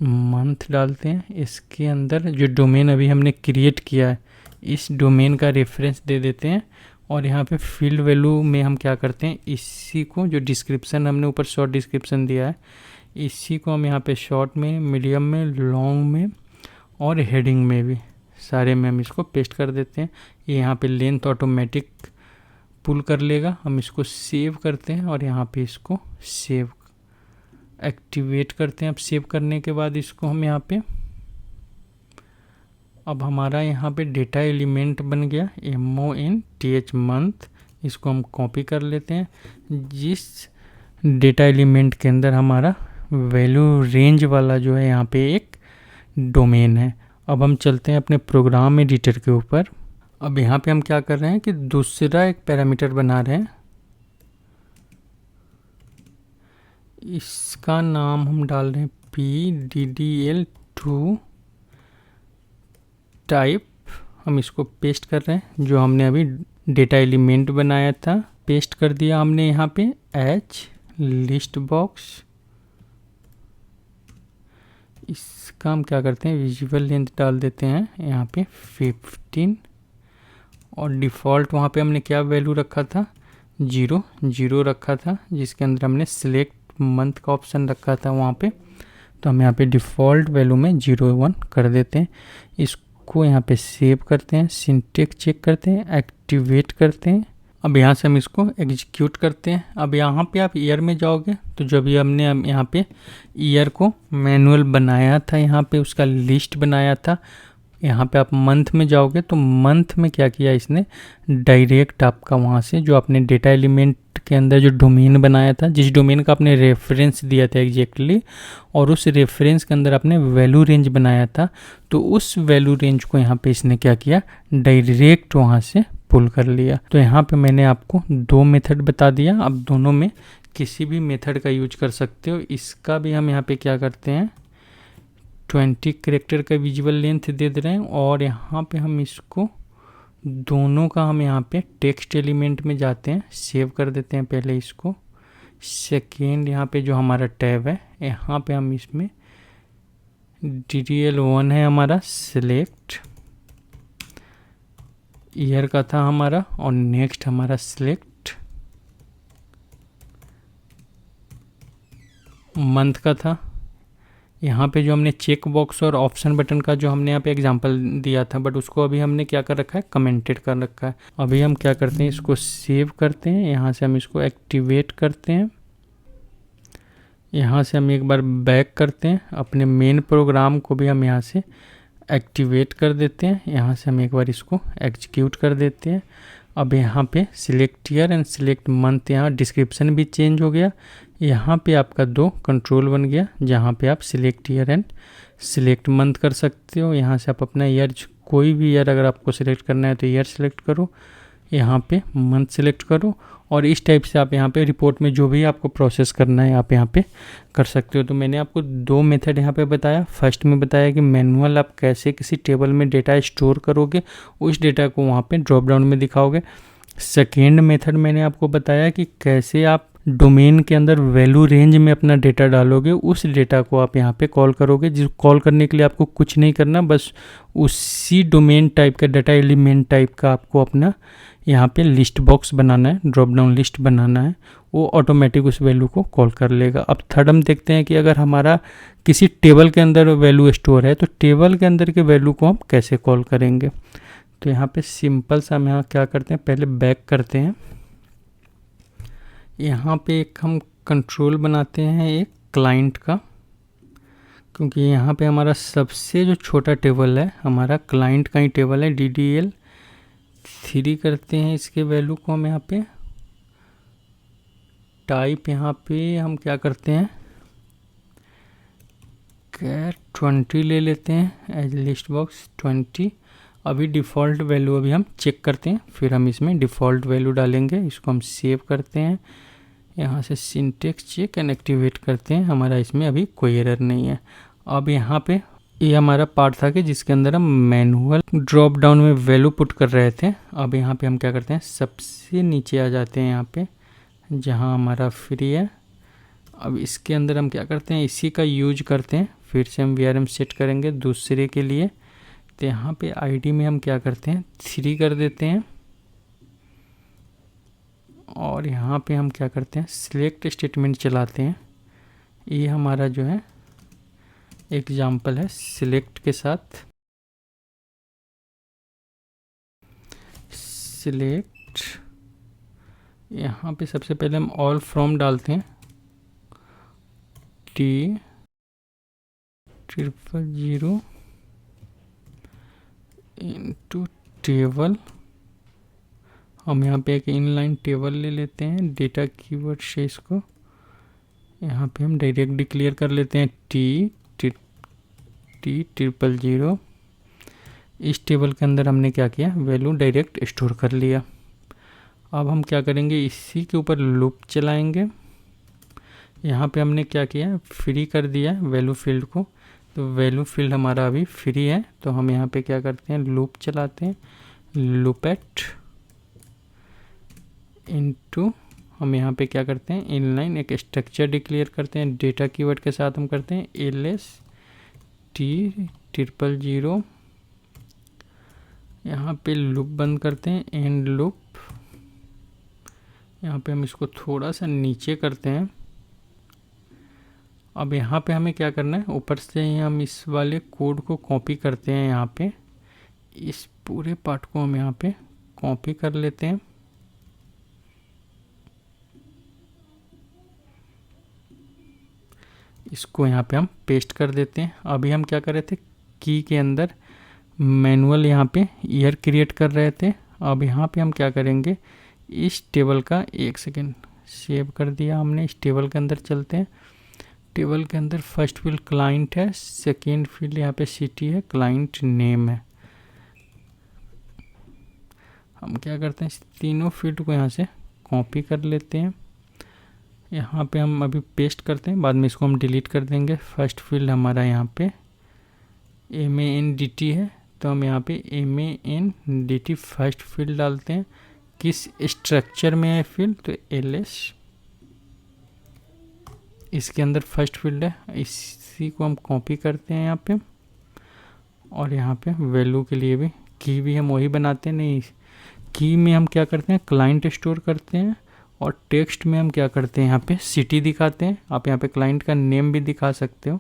मंथ डालते हैं। इसके अंदर जो डोमेन अभी हमने क्रिएट किया है, इस डोमेन का रेफरेंस दे देते हैं। और यहाँ पे फील्ड वैल्यू में हम क्या करते हैं, इसी को जो डिस्क्रिप्शन हमने ऊपर शॉर्ट डिस्क्रिप्शन दिया है, इसी को हम यहाँ पे शॉर्ट में, मीडियम में, लॉन्ग में और हेडिंग में भी सारे में हम इसको पेस्ट कर देते हैं। ये यहाँ पे लेंथ ऑटोमेटिक पुल कर लेगा। हम इसको सेव करते हैं और यहाँ पे इसको सेव एक्टिवेट करते हैं। अब सेव करने के बाद इसको हम यहाँ पे, अब हमारा यहाँ पे डेटा एलिमेंट बन गया MONTH मंथ। इसको हम कॉपी कर लेते हैं, जिस डेटा एलिमेंट के अंदर हमारा वैल्यू रेंज वाला जो है यहाँ पे एक डोमेन है। अब हम चलते हैं अपने प्रोग्राम एडिटर के ऊपर। अब यहाँ पे हम क्या कर रहे हैं कि दूसरा एक पैरामीटर बना रहे हैं। इसका नाम हम डाल रहे हैं PDDL2 टाइप। हम इसको पेस्ट कर रहे हैं, जो हमने अभी डेटा एलिमेंट बनाया था, पेस्ट कर दिया हमने यहाँ पे H लिस्ट बॉक्स। इसका हम क्या करते हैं, विजुअल लेंथ डाल देते हैं यहाँ पे 15 और डिफ़ॉल्ट वहाँ पे हमने क्या वैल्यू रखा था, 0 रखा था, जिसके अंदर हमने सिलेक्ट मंथ का ऑप्शन रखा था वहाँ पे। तो हम यहाँ पे डिफ़ॉल्ट वैल्यू में 01 कर देते हैं। इसको यहाँ पे सेव करते हैं, सिंटेक्स चेक करते हैं, एक्टिवेट करते हैं। अब यहाँ से हम इसको एग्जीक्यूट करते हैं। अब यहाँ पे आप ईयर में जाओगे तो जो भी हमने यहाँ पे ईयर को मैनुअल बनाया था, यहाँ पे उसका लिस्ट बनाया था। यहाँ पे आप मंथ में जाओगे तो मंथ में क्या किया इसने, डायरेक्ट आपका वहाँ से जो आपने डेटा एलिमेंट के अंदर जो डोमेन बनाया था, जिस डोमेन का आपने रेफरेंस दिया था एग्जैक्टली, और उस रेफरेंस के अंदर आपने वैल्यू रेंज बनाया था, तो उस वैल्यू रेंज को यहाँ पे इसने क्या किया, डायरेक्ट वहाँ से पुल कर लिया। तो यहाँ पे मैंने आपको 2 मेथड बता दिया। अब दोनों में किसी भी मेथड का यूज कर सकते हो। इसका भी हम यहाँ पे क्या करते हैं, 20 कैरेक्टर का विजुअल लेंथ दे रहे हैं, और यहाँ पे हम इसको दोनों का हम यहाँ पे टेक्स्ट एलिमेंट में जाते हैं, सेव कर देते हैं पहले इसको। सेकेंड यहाँ पे जो हमारा टैब है, यहाँ पे हम इसमें DDL1 है हमारा, सिलेक्ट ईयर का था हमारा, और नेक्स्ट हमारा सिलेक्ट मंथ का था। यहाँ पे जो हमने चेक बॉक्स और ऑप्शन बटन का जो हमने यहाँ पे एग्जांपल दिया था, बट उसको अभी हमने क्या कर रखा है, कमेंटेड कर रखा है। अभी हम क्या करते हैं, इसको सेव करते हैं, यहाँ से हम इसको एक्टिवेट करते हैं। यहाँ से हम एक बार बैक करते हैं, अपने मेन प्रोग्राम को भी हम यहाँ से एक्टिवेट कर देते हैं। यहाँ से हम एक बार इसको एग्जीक्यूट कर देते हैं। अब यहाँ पे select year and select month, यहाँ डिस्क्रिप्शन भी चेंज हो गया। यहाँ पे आपका 2 कंट्रोल बन गया, जहाँ पे आप select year and select month कर सकते हो। यहाँ से आप अपना ईयर, कोई भी ईयर अगर आपको सिलेक्ट करना है तो ईयर सिलेक्ट करो, यहाँ पे मंथ सिलेक्ट करो, और इस टाइप से आप यहाँ पे रिपोर्ट में जो भी आपको प्रोसेस करना है आप यहाँ पे कर सकते हो। तो मैंने आपको 2 मेथड यहाँ पे बताया। फर्स्ट में बताया कि मैनुअल आप कैसे किसी टेबल में डेटा स्टोर करोगे, उस डेटा को वहाँ पे ड्रॉप डाउन में दिखाओगे। सेकेंड मेथड मैंने आपको बताया कि कैसे आप डोमेन के अंदर वैल्यू रेंज में अपना डेटा डालोगे, उस डेटा को आप यहाँ पे कॉल करोगे। जिस कॉल करने के लिए आपको कुछ नहीं करना, बस उसी डोमेन टाइप का, डाटा एलिमेंट टाइप का आपको अपना यहाँ पे लिस्ट बॉक्स बनाना है, ड्रॉप डाउन लिस्ट बनाना है, वो ऑटोमेटिक उस वैल्यू को कॉल कर लेगा। अब थर्ड हम देखते हैं कि अगर हमारा किसी टेबल के अंदर वैल्यू स्टोर है, तो टेबल के अंदर के वैल्यू को हम कैसे कॉल करेंगे। तो यहाँ पे सिंपल सा हम यहाँ क्या करते हैं, पहले बैक करते हैं। यहाँ पे एक हम कंट्रोल बनाते हैं एक क्लाइंट का, क्योंकि यहाँ पे हमारा सबसे जो छोटा टेबल है हमारा क्लाइंट का ही टेबल है। DDL3 करते हैं इसके वैल्यू को हम यहाँ पे। टाइप यहाँ पे हम क्या करते हैं, कैट 20 ले लेते हैं एज लिस्ट बॉक्स 20। अभी डिफ़ॉल्ट वैल्यू अभी हम चेक करते हैं, फिर हम इसमें डिफ़ॉल्ट वैल्यू डालेंगे। इसको हम सेव करते हैं, यहाँ से सिंटेक्स चेक एंड एक्टिवेट करते हैं। हमारा इसमें अभी कोई एरर नहीं है। अब यहाँ पे ये हमारा पार्ट था कि जिसके अंदर हम मैनुअल ड्रॉप डाउन में वैल्यू पुट कर रहे थे। अब यहाँ पे हम क्या करते हैं, सबसे नीचे आ जाते हैं यहाँ पे जहाँ हमारा फ्री है। अब इसके अंदर हम क्या करते हैं, इसी का यूज करते हैं। फिर से हम VRM सेट करेंगे दूसरे के लिए। तो यहाँ पे ID में हम क्या करते हैं, 3 कर देते हैं, और यहाँ पे हम क्या करते हैं, सिलेक्ट स्टेटमेंट चलाते हैं। ये हमारा जो है एग्जाम्पल है सिलेक्ट के साथ। सिलेक्ट, यहाँ पे सबसे पहले हम ऑल फ्रॉम डालते हैं, T000 इनटू टेबल। हम यहाँ पे एक इनलाइन टेबल ले लेते हैं, डेटा कीवर्ड से इसको यहाँ पे हम डायरेक्ट डिक्लेयर कर लेते हैं T000। इस टेबल के अंदर हमने क्या किया, वैल्यू डायरेक्ट स्टोर कर लिया। अब हम क्या करेंगे, इसी के ऊपर लूप चलाएंगे। यहाँ पे हमने क्या किया, फ्री कर दिया वैल्यू फील्ड को, तो वैल्यू फील्ड हमारा अभी फ्री है। तो हम यहाँ पे क्या करते हैं, लूप चलाते हैं, लूपेट इनटू, हम यहाँ पे क्या करते हैं, इनलाइन एक स्ट्रक्चर डिक्लेयर करते हैं। डेटा कीवर्ड के साथ हम करते हैं ls T000। यहाँ पे लूप बंद करते हैं, एंड लूप। यहाँ पे हम इसको थोड़ा सा नीचे करते हैं। अब यहाँ पे हमें क्या करना है, ऊपर से हम इस वाले कोड को कॉपी करते हैं। यहाँ पे इस पूरे पार्ट को हम यहाँ पे कॉपी कर लेते हैं। इसको यहाँ पे हम पेस्ट कर देते हैं। अभी हम क्या कर रहे थे, की के अंदर मैनुअल यहाँ पे ईयर क्रिएट कर रहे थे। अब यहाँ पे हम क्या करेंगे, इस टेबल का, एक सेकेंड, सेव कर दिया हमने। इस टेबल के अंदर चलते हैं। टेबल के अंदर फर्स्ट फील्ड क्लाइंट है, सेकेंड फील्ड यहाँ पे सिटी है, क्लाइंट नेम है। हम क्या करते हैं, इस तीनों फील्ड को यहाँ से कॉपी कर लेते हैं। यहाँ पे हम अभी पेस्ट करते हैं, बाद में इसको हम डिलीट कर देंगे। फर्स्ट फील्ड हमारा यहाँ पे MANDT है, तो हम यहाँ पे MANDT फर्स्ट फील्ड डालते हैं। किस स्ट्रक्चर में है फील्ड, तो LS इसके अंदर फर्स्ट फील्ड है। इसी को हम कॉपी करते हैं यहाँ पे, और यहाँ पे वैल्यू के लिए भी की भी हम वही बनाते हैं। नहीं, की में हम क्या करते हैं, क्लाइंट स्टोर करते हैं, और टेक्स्ट में हम क्या करते हैं, यहाँ पे सिटी दिखाते हैं। आप यहाँ पे क्लाइंट का नेम भी दिखा सकते हो,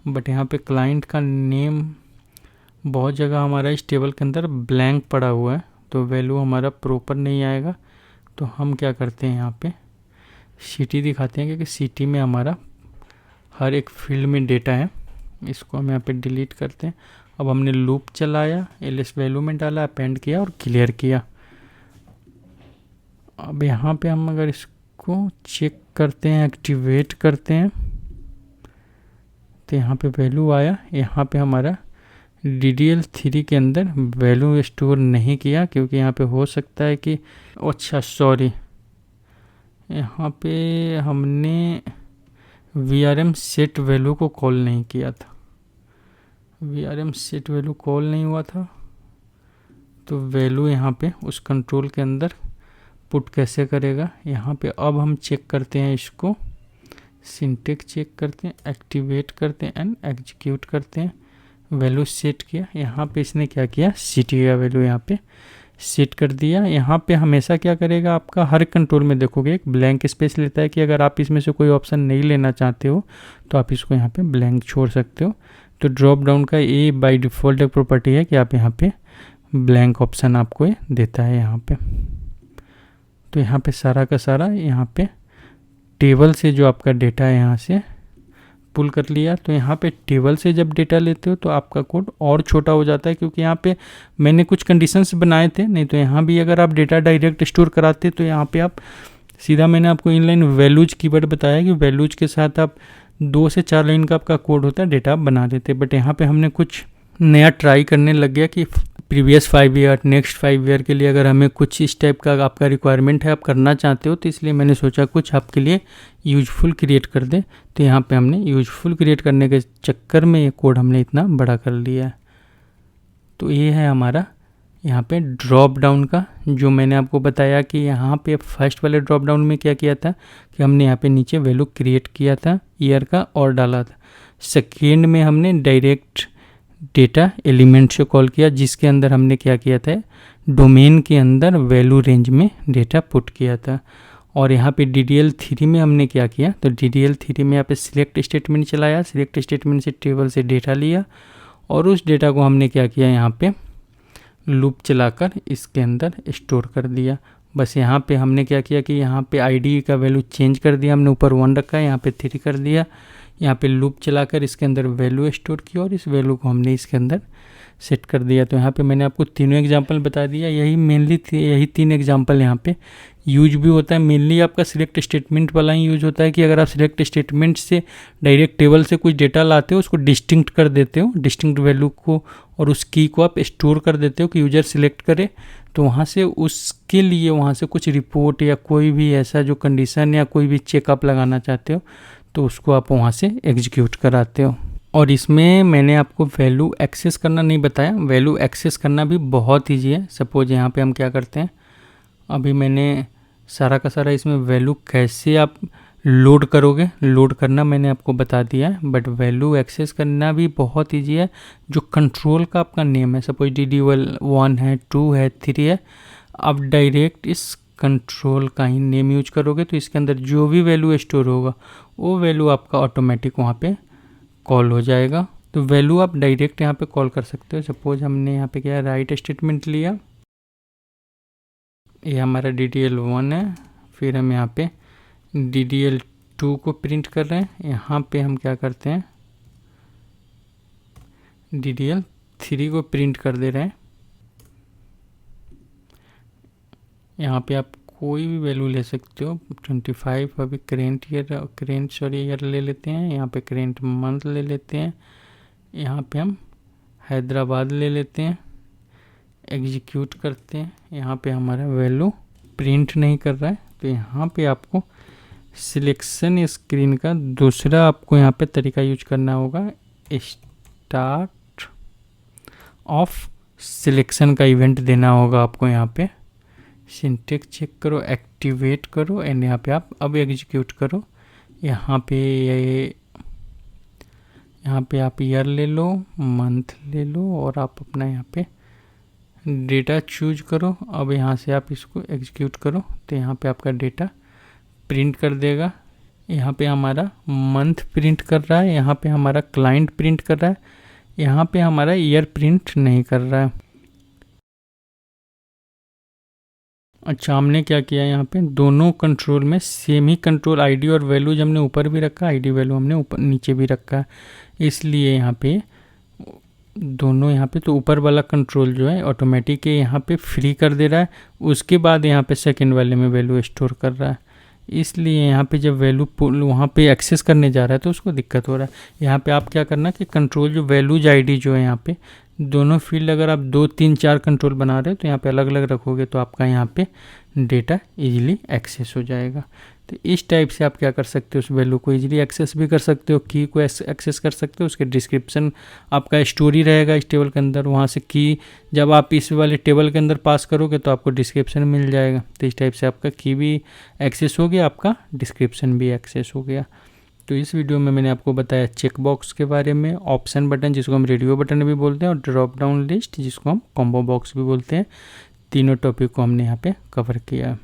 बट यहाँ पे क्लाइंट का नेम बहुत जगह हमारा इस टेबल के अंदर ब्लैंक पड़ा हुआ है, तो वैल्यू हमारा प्रॉपर नहीं आएगा। तो हम क्या करते हैं, यहाँ पे सिटी दिखाते हैं, क्योंकि सिटी में हमारा हर एक फील्ड में डेटा है। इसको हम यहाँ पे डिलीट करते हैं। अब हमने लूप चलाया, LS वैल्यू में डाला, अपेंड किया और क्लियर किया। अब यहाँ पे हम अगर इसको चेक करते हैं, एक्टिवेट करते हैं, तो यहाँ पे वैल्यू आया। यहाँ पे हमारा DDL3 के अंदर वैल्यू स्टोर नहीं किया, क्योंकि यहाँ पे हो सकता है कि, अच्छा सॉरी, यहाँ पे हमने VRM सेट वैल्यू को कॉल नहीं किया था। VRM सेट वैल्यू कॉल नहीं हुआ था, तो वैल्यू यहाँ पे उस कंट्रोल के अंदर पुट कैसे करेगा। यहाँ पे अब हम चेक करते हैं, इसको सिंटेक्स चेक करते हैं, एक्टिवेट करते हैं एंड एग्जीक्यूट करते हैं। वैल्यू सेट किया, यहाँ पे इसने क्या किया, सिटी का वैल्यू यहाँ पे सेट कर दिया। यहाँ पे हमेशा क्या करेगा, आपका हर कंट्रोल में देखोगे एक ब्लैंक स्पेस लेता है, कि अगर आप इसमें से कोई ऑप्शन नहीं लेना चाहते हो तो आप इसको यहाँ पे ब्लैंक छोड़ सकते हो। तो ड्रॉप डाउन का ये बाय डिफ़ॉल्ट एक प्रॉपर्टी है कि आप यहाँ पे ब्लैंक ऑप्शन आपको ये देता है यहाँ पे। तो यहाँ पे सारा का सारा यहाँ पे टेबल से जो आपका डेटा है यहाँ से पुल कर लिया। तो यहाँ पे टेबल से जब डेटा लेते हो तो आपका कोड और छोटा हो जाता है, क्योंकि यहाँ पे मैंने कुछ कंडीशंस बनाए थे। नहीं तो यहाँ भी अगर आप डेटा डायरेक्ट स्टोर कराते तो यहाँ पे आप सीधा, मैंने आपको इनलाइन वैल्यूज कीवर्ड बताया कि वैल्यूज के साथ आप 2 से 4 लाइन का आपका कोड होता है, डेटा आप बना देते। बट यहाँ पे हमने कुछ नया ट्राई करने लग गया कि प्रीवियस 5 ईयर, नेक्स्ट 5 ईयर के लिए अगर हमें कुछ इस टाइप का आपका रिक्वायरमेंट है, आप करना चाहते हो, तो इसलिए मैंने सोचा कुछ आपके लिए यूजफुल क्रिएट कर दे। तो यहाँ पे हमने यूजफुल क्रिएट करने के चक्कर में ये कोड हमने इतना बड़ा कर लिया है। तो ये है हमारा यहाँ पे ड्रॉप डाउन का, जो मैंने आपको बताया कि यहाँ पे फर्स्ट वाले ड्रॉप डाउन में क्या किया था कि हमने यहाँ पे नीचे वैल्यू क्रिएट किया था ईयर का और डाला था। सेकेंड में हमने डायरेक्ट डेटा एलिमेंट से कॉल किया, जिसके अंदर हमने क्या किया था, डोमेन के अंदर वैल्यू रेंज में डेटा पुट किया था। और यहाँ पे DDL3 में हमने क्या किया, तो DDL3 में यहाँ पे सिलेक्ट स्टेटमेंट चलाया। सिलेक्ट स्टेटमेंट से टेबल से डेटा लिया और उस डेटा को हमने क्या किया, यहाँ पे लूप चलाकर इसके अंदर स्टोर कर दिया। बस यहाँ पे हमने क्या किया कि यहाँ पे ID का वैल्यू चेंज कर दिया, हमने ऊपर 1 रखा है, यहाँ पे 3 कर दिया। यहाँ पे लूप चलाकर इसके अंदर वैल्यू स्टोर की और इस वैल्यू को हमने इसके अंदर सेट कर दिया। तो यहाँ पे मैंने आपको तीनों एग्जांपल बता दिया। यही मेनली यही 3 एग्जांपल यहाँ पे यूज भी होता है। मेनली आपका सिलेक्ट स्टेटमेंट वाला ही यूज होता है कि अगर आप सिलेक्ट स्टेटमेंट से डायरेक्ट टेबल से कुछ डेटा लाते हो, उसको डिस्टिंक्ट कर देते हो, डिस्टिंक्ट वैल्यू को, और उस की को आप स्टोर कर देते हो कि यूजर सिलेक्ट करे, तो वहाँ से उसके लिए वहाँ से कुछ रिपोर्ट या कोई भी ऐसा जो कंडीशन या कोई भी चेकअप लगाना चाहते हो तो उसको आप वहाँ से एग्जीक्यूट कराते हो। और इसमें मैंने आपको वैल्यू एक्सेस करना नहीं बताया। वैल्यू एक्सेस करना भी बहुत ईजी है। सपोज यहाँ पे हम क्या करते हैं, अभी मैंने सारा का सारा इसमें वैल्यू कैसे आप लोड करोगे, लोड करना मैंने आपको बता दिया है, बट वैल्यू एक्सेस करना भी बहुत ईजी है। जो कंट्रोल का आपका नेम है, सपोज DD1 है, 2 है, 3 है, आप डायरेक्ट इस कंट्रोल का ही नेम यूज करोगे तो इसके अंदर जो भी वैल्यू स्टोर होगा वो वैल्यू आपका ऑटोमेटिक वहाँ पे कॉल हो जाएगा। तो वैल्यू आप डायरेक्ट यहाँ पे कॉल कर सकते हो। सपोज हमने यहाँ पे क्या राइट स्टेटमेंट लिया, ये हमारा DDL1 है, फिर हम यहाँ पे DDL2 को प्रिंट कर रहे हैं। यहाँ पे हम क्या करते हैं, DDL3 को प्रिंट कर दे रहे हैं। यहाँ पे आप कोई भी वैल्यू ले सकते हो। 25 अभी करेंट ईयर ले लेते हैं, यहाँ पे करेंट मंथ ले लेते हैं, यहाँ पे हम हैदराबाद ले लेते हैं, एग्जीक्यूट करते हैं। यहाँ पे हमारा वैल्यू प्रिंट नहीं कर रहा है, तो यहाँ पे आपको सिलेक्शन स्क्रीन का दूसरा आपको यहाँ पे तरीका यूज करना होगा। स्टार्ट ऑफ सिलेक्शन का इवेंट देना होगा आपको। यहाँ पे सिंटेक्स चेक करो, एक्टिवेट करो एंड यहाँ पे आप अब एग्जीक्यूट करो। यहाँ पे आप ईयर ले लो, मंथ ले लो और आप अपना यहाँ पे डेटा चूज करो। अब यहाँ से आप इसको एग्जीक्यूट करो तो यहाँ पे आपका डेटा प्रिंट कर देगा। यहाँ पे हमारा मंथ प्रिंट कर रहा है, यहाँ पे हमारा क्लाइंट प्रिंट कर रहा है, यहाँ पे हमारा ईयर प्रिंट नहीं कर रहा है। अच्छा, हमने क्या किया, यहाँ पे दोनों कंट्रोल में सेम ही कंट्रोल आईडी और वैल्यूज हमने ऊपर भी रखा, आईडी वैल्यू हमने ऊपर नीचे भी रखा है, इसलिए यहाँ पे दोनों यहाँ पे तो ऊपर वाला कंट्रोल जो है ऑटोमेटिक यहाँ पे फ्री कर दे रहा है, उसके बाद यहाँ पे सेकंड वाले में वैल्यू स्टोर कर रहा है। इसलिए यहाँ पे जब वैल्यू वहाँ पे एक्सेस करने जा रहा है तो उसको दिक्कत हो रहा है। यहाँ पे आप क्या करना कि कंट्रोल जो वैल्यूज आईडी जो है यहाँ पे दोनों फील्ड अगर आप 2 3 4 कंट्रोल बना रहे हो तो यहाँ पे अलग अलग रखोगे तो आपका यहाँ पे डेटा इजीली एक्सेस हो जाएगा। तो इस टाइप से आप क्या कर सकते हो, उस वैल्यू को इजीली एक्सेस भी कर सकते हो, की को एक्सेस कर सकते हो। उसके डिस्क्रिप्शन आपका स्टोरी रहेगा इस टेबल के अंदर, वहाँ से की जब आप इस वाले टेबल के अंदर पास करोगे तो आपको डिस्क्रिप्शन मिल जाएगा। तो इस टाइप से आपका की भी एक्सेस हो गया, आपका डिस्क्रिप्शन भी एक्सेस हो गया। तो इस वीडियो में मैंने आपको बताया चेक बॉक्स के बारे में, ऑप्शन बटन जिसको हम रेडियो बटन भी बोलते हैं और ड्रॉप डाउन लिस्ट जिसको हम कॉम्बो बॉक्स भी बोलते हैं। तीनों टॉपिक को हमने यहाँ पे कवर किया है।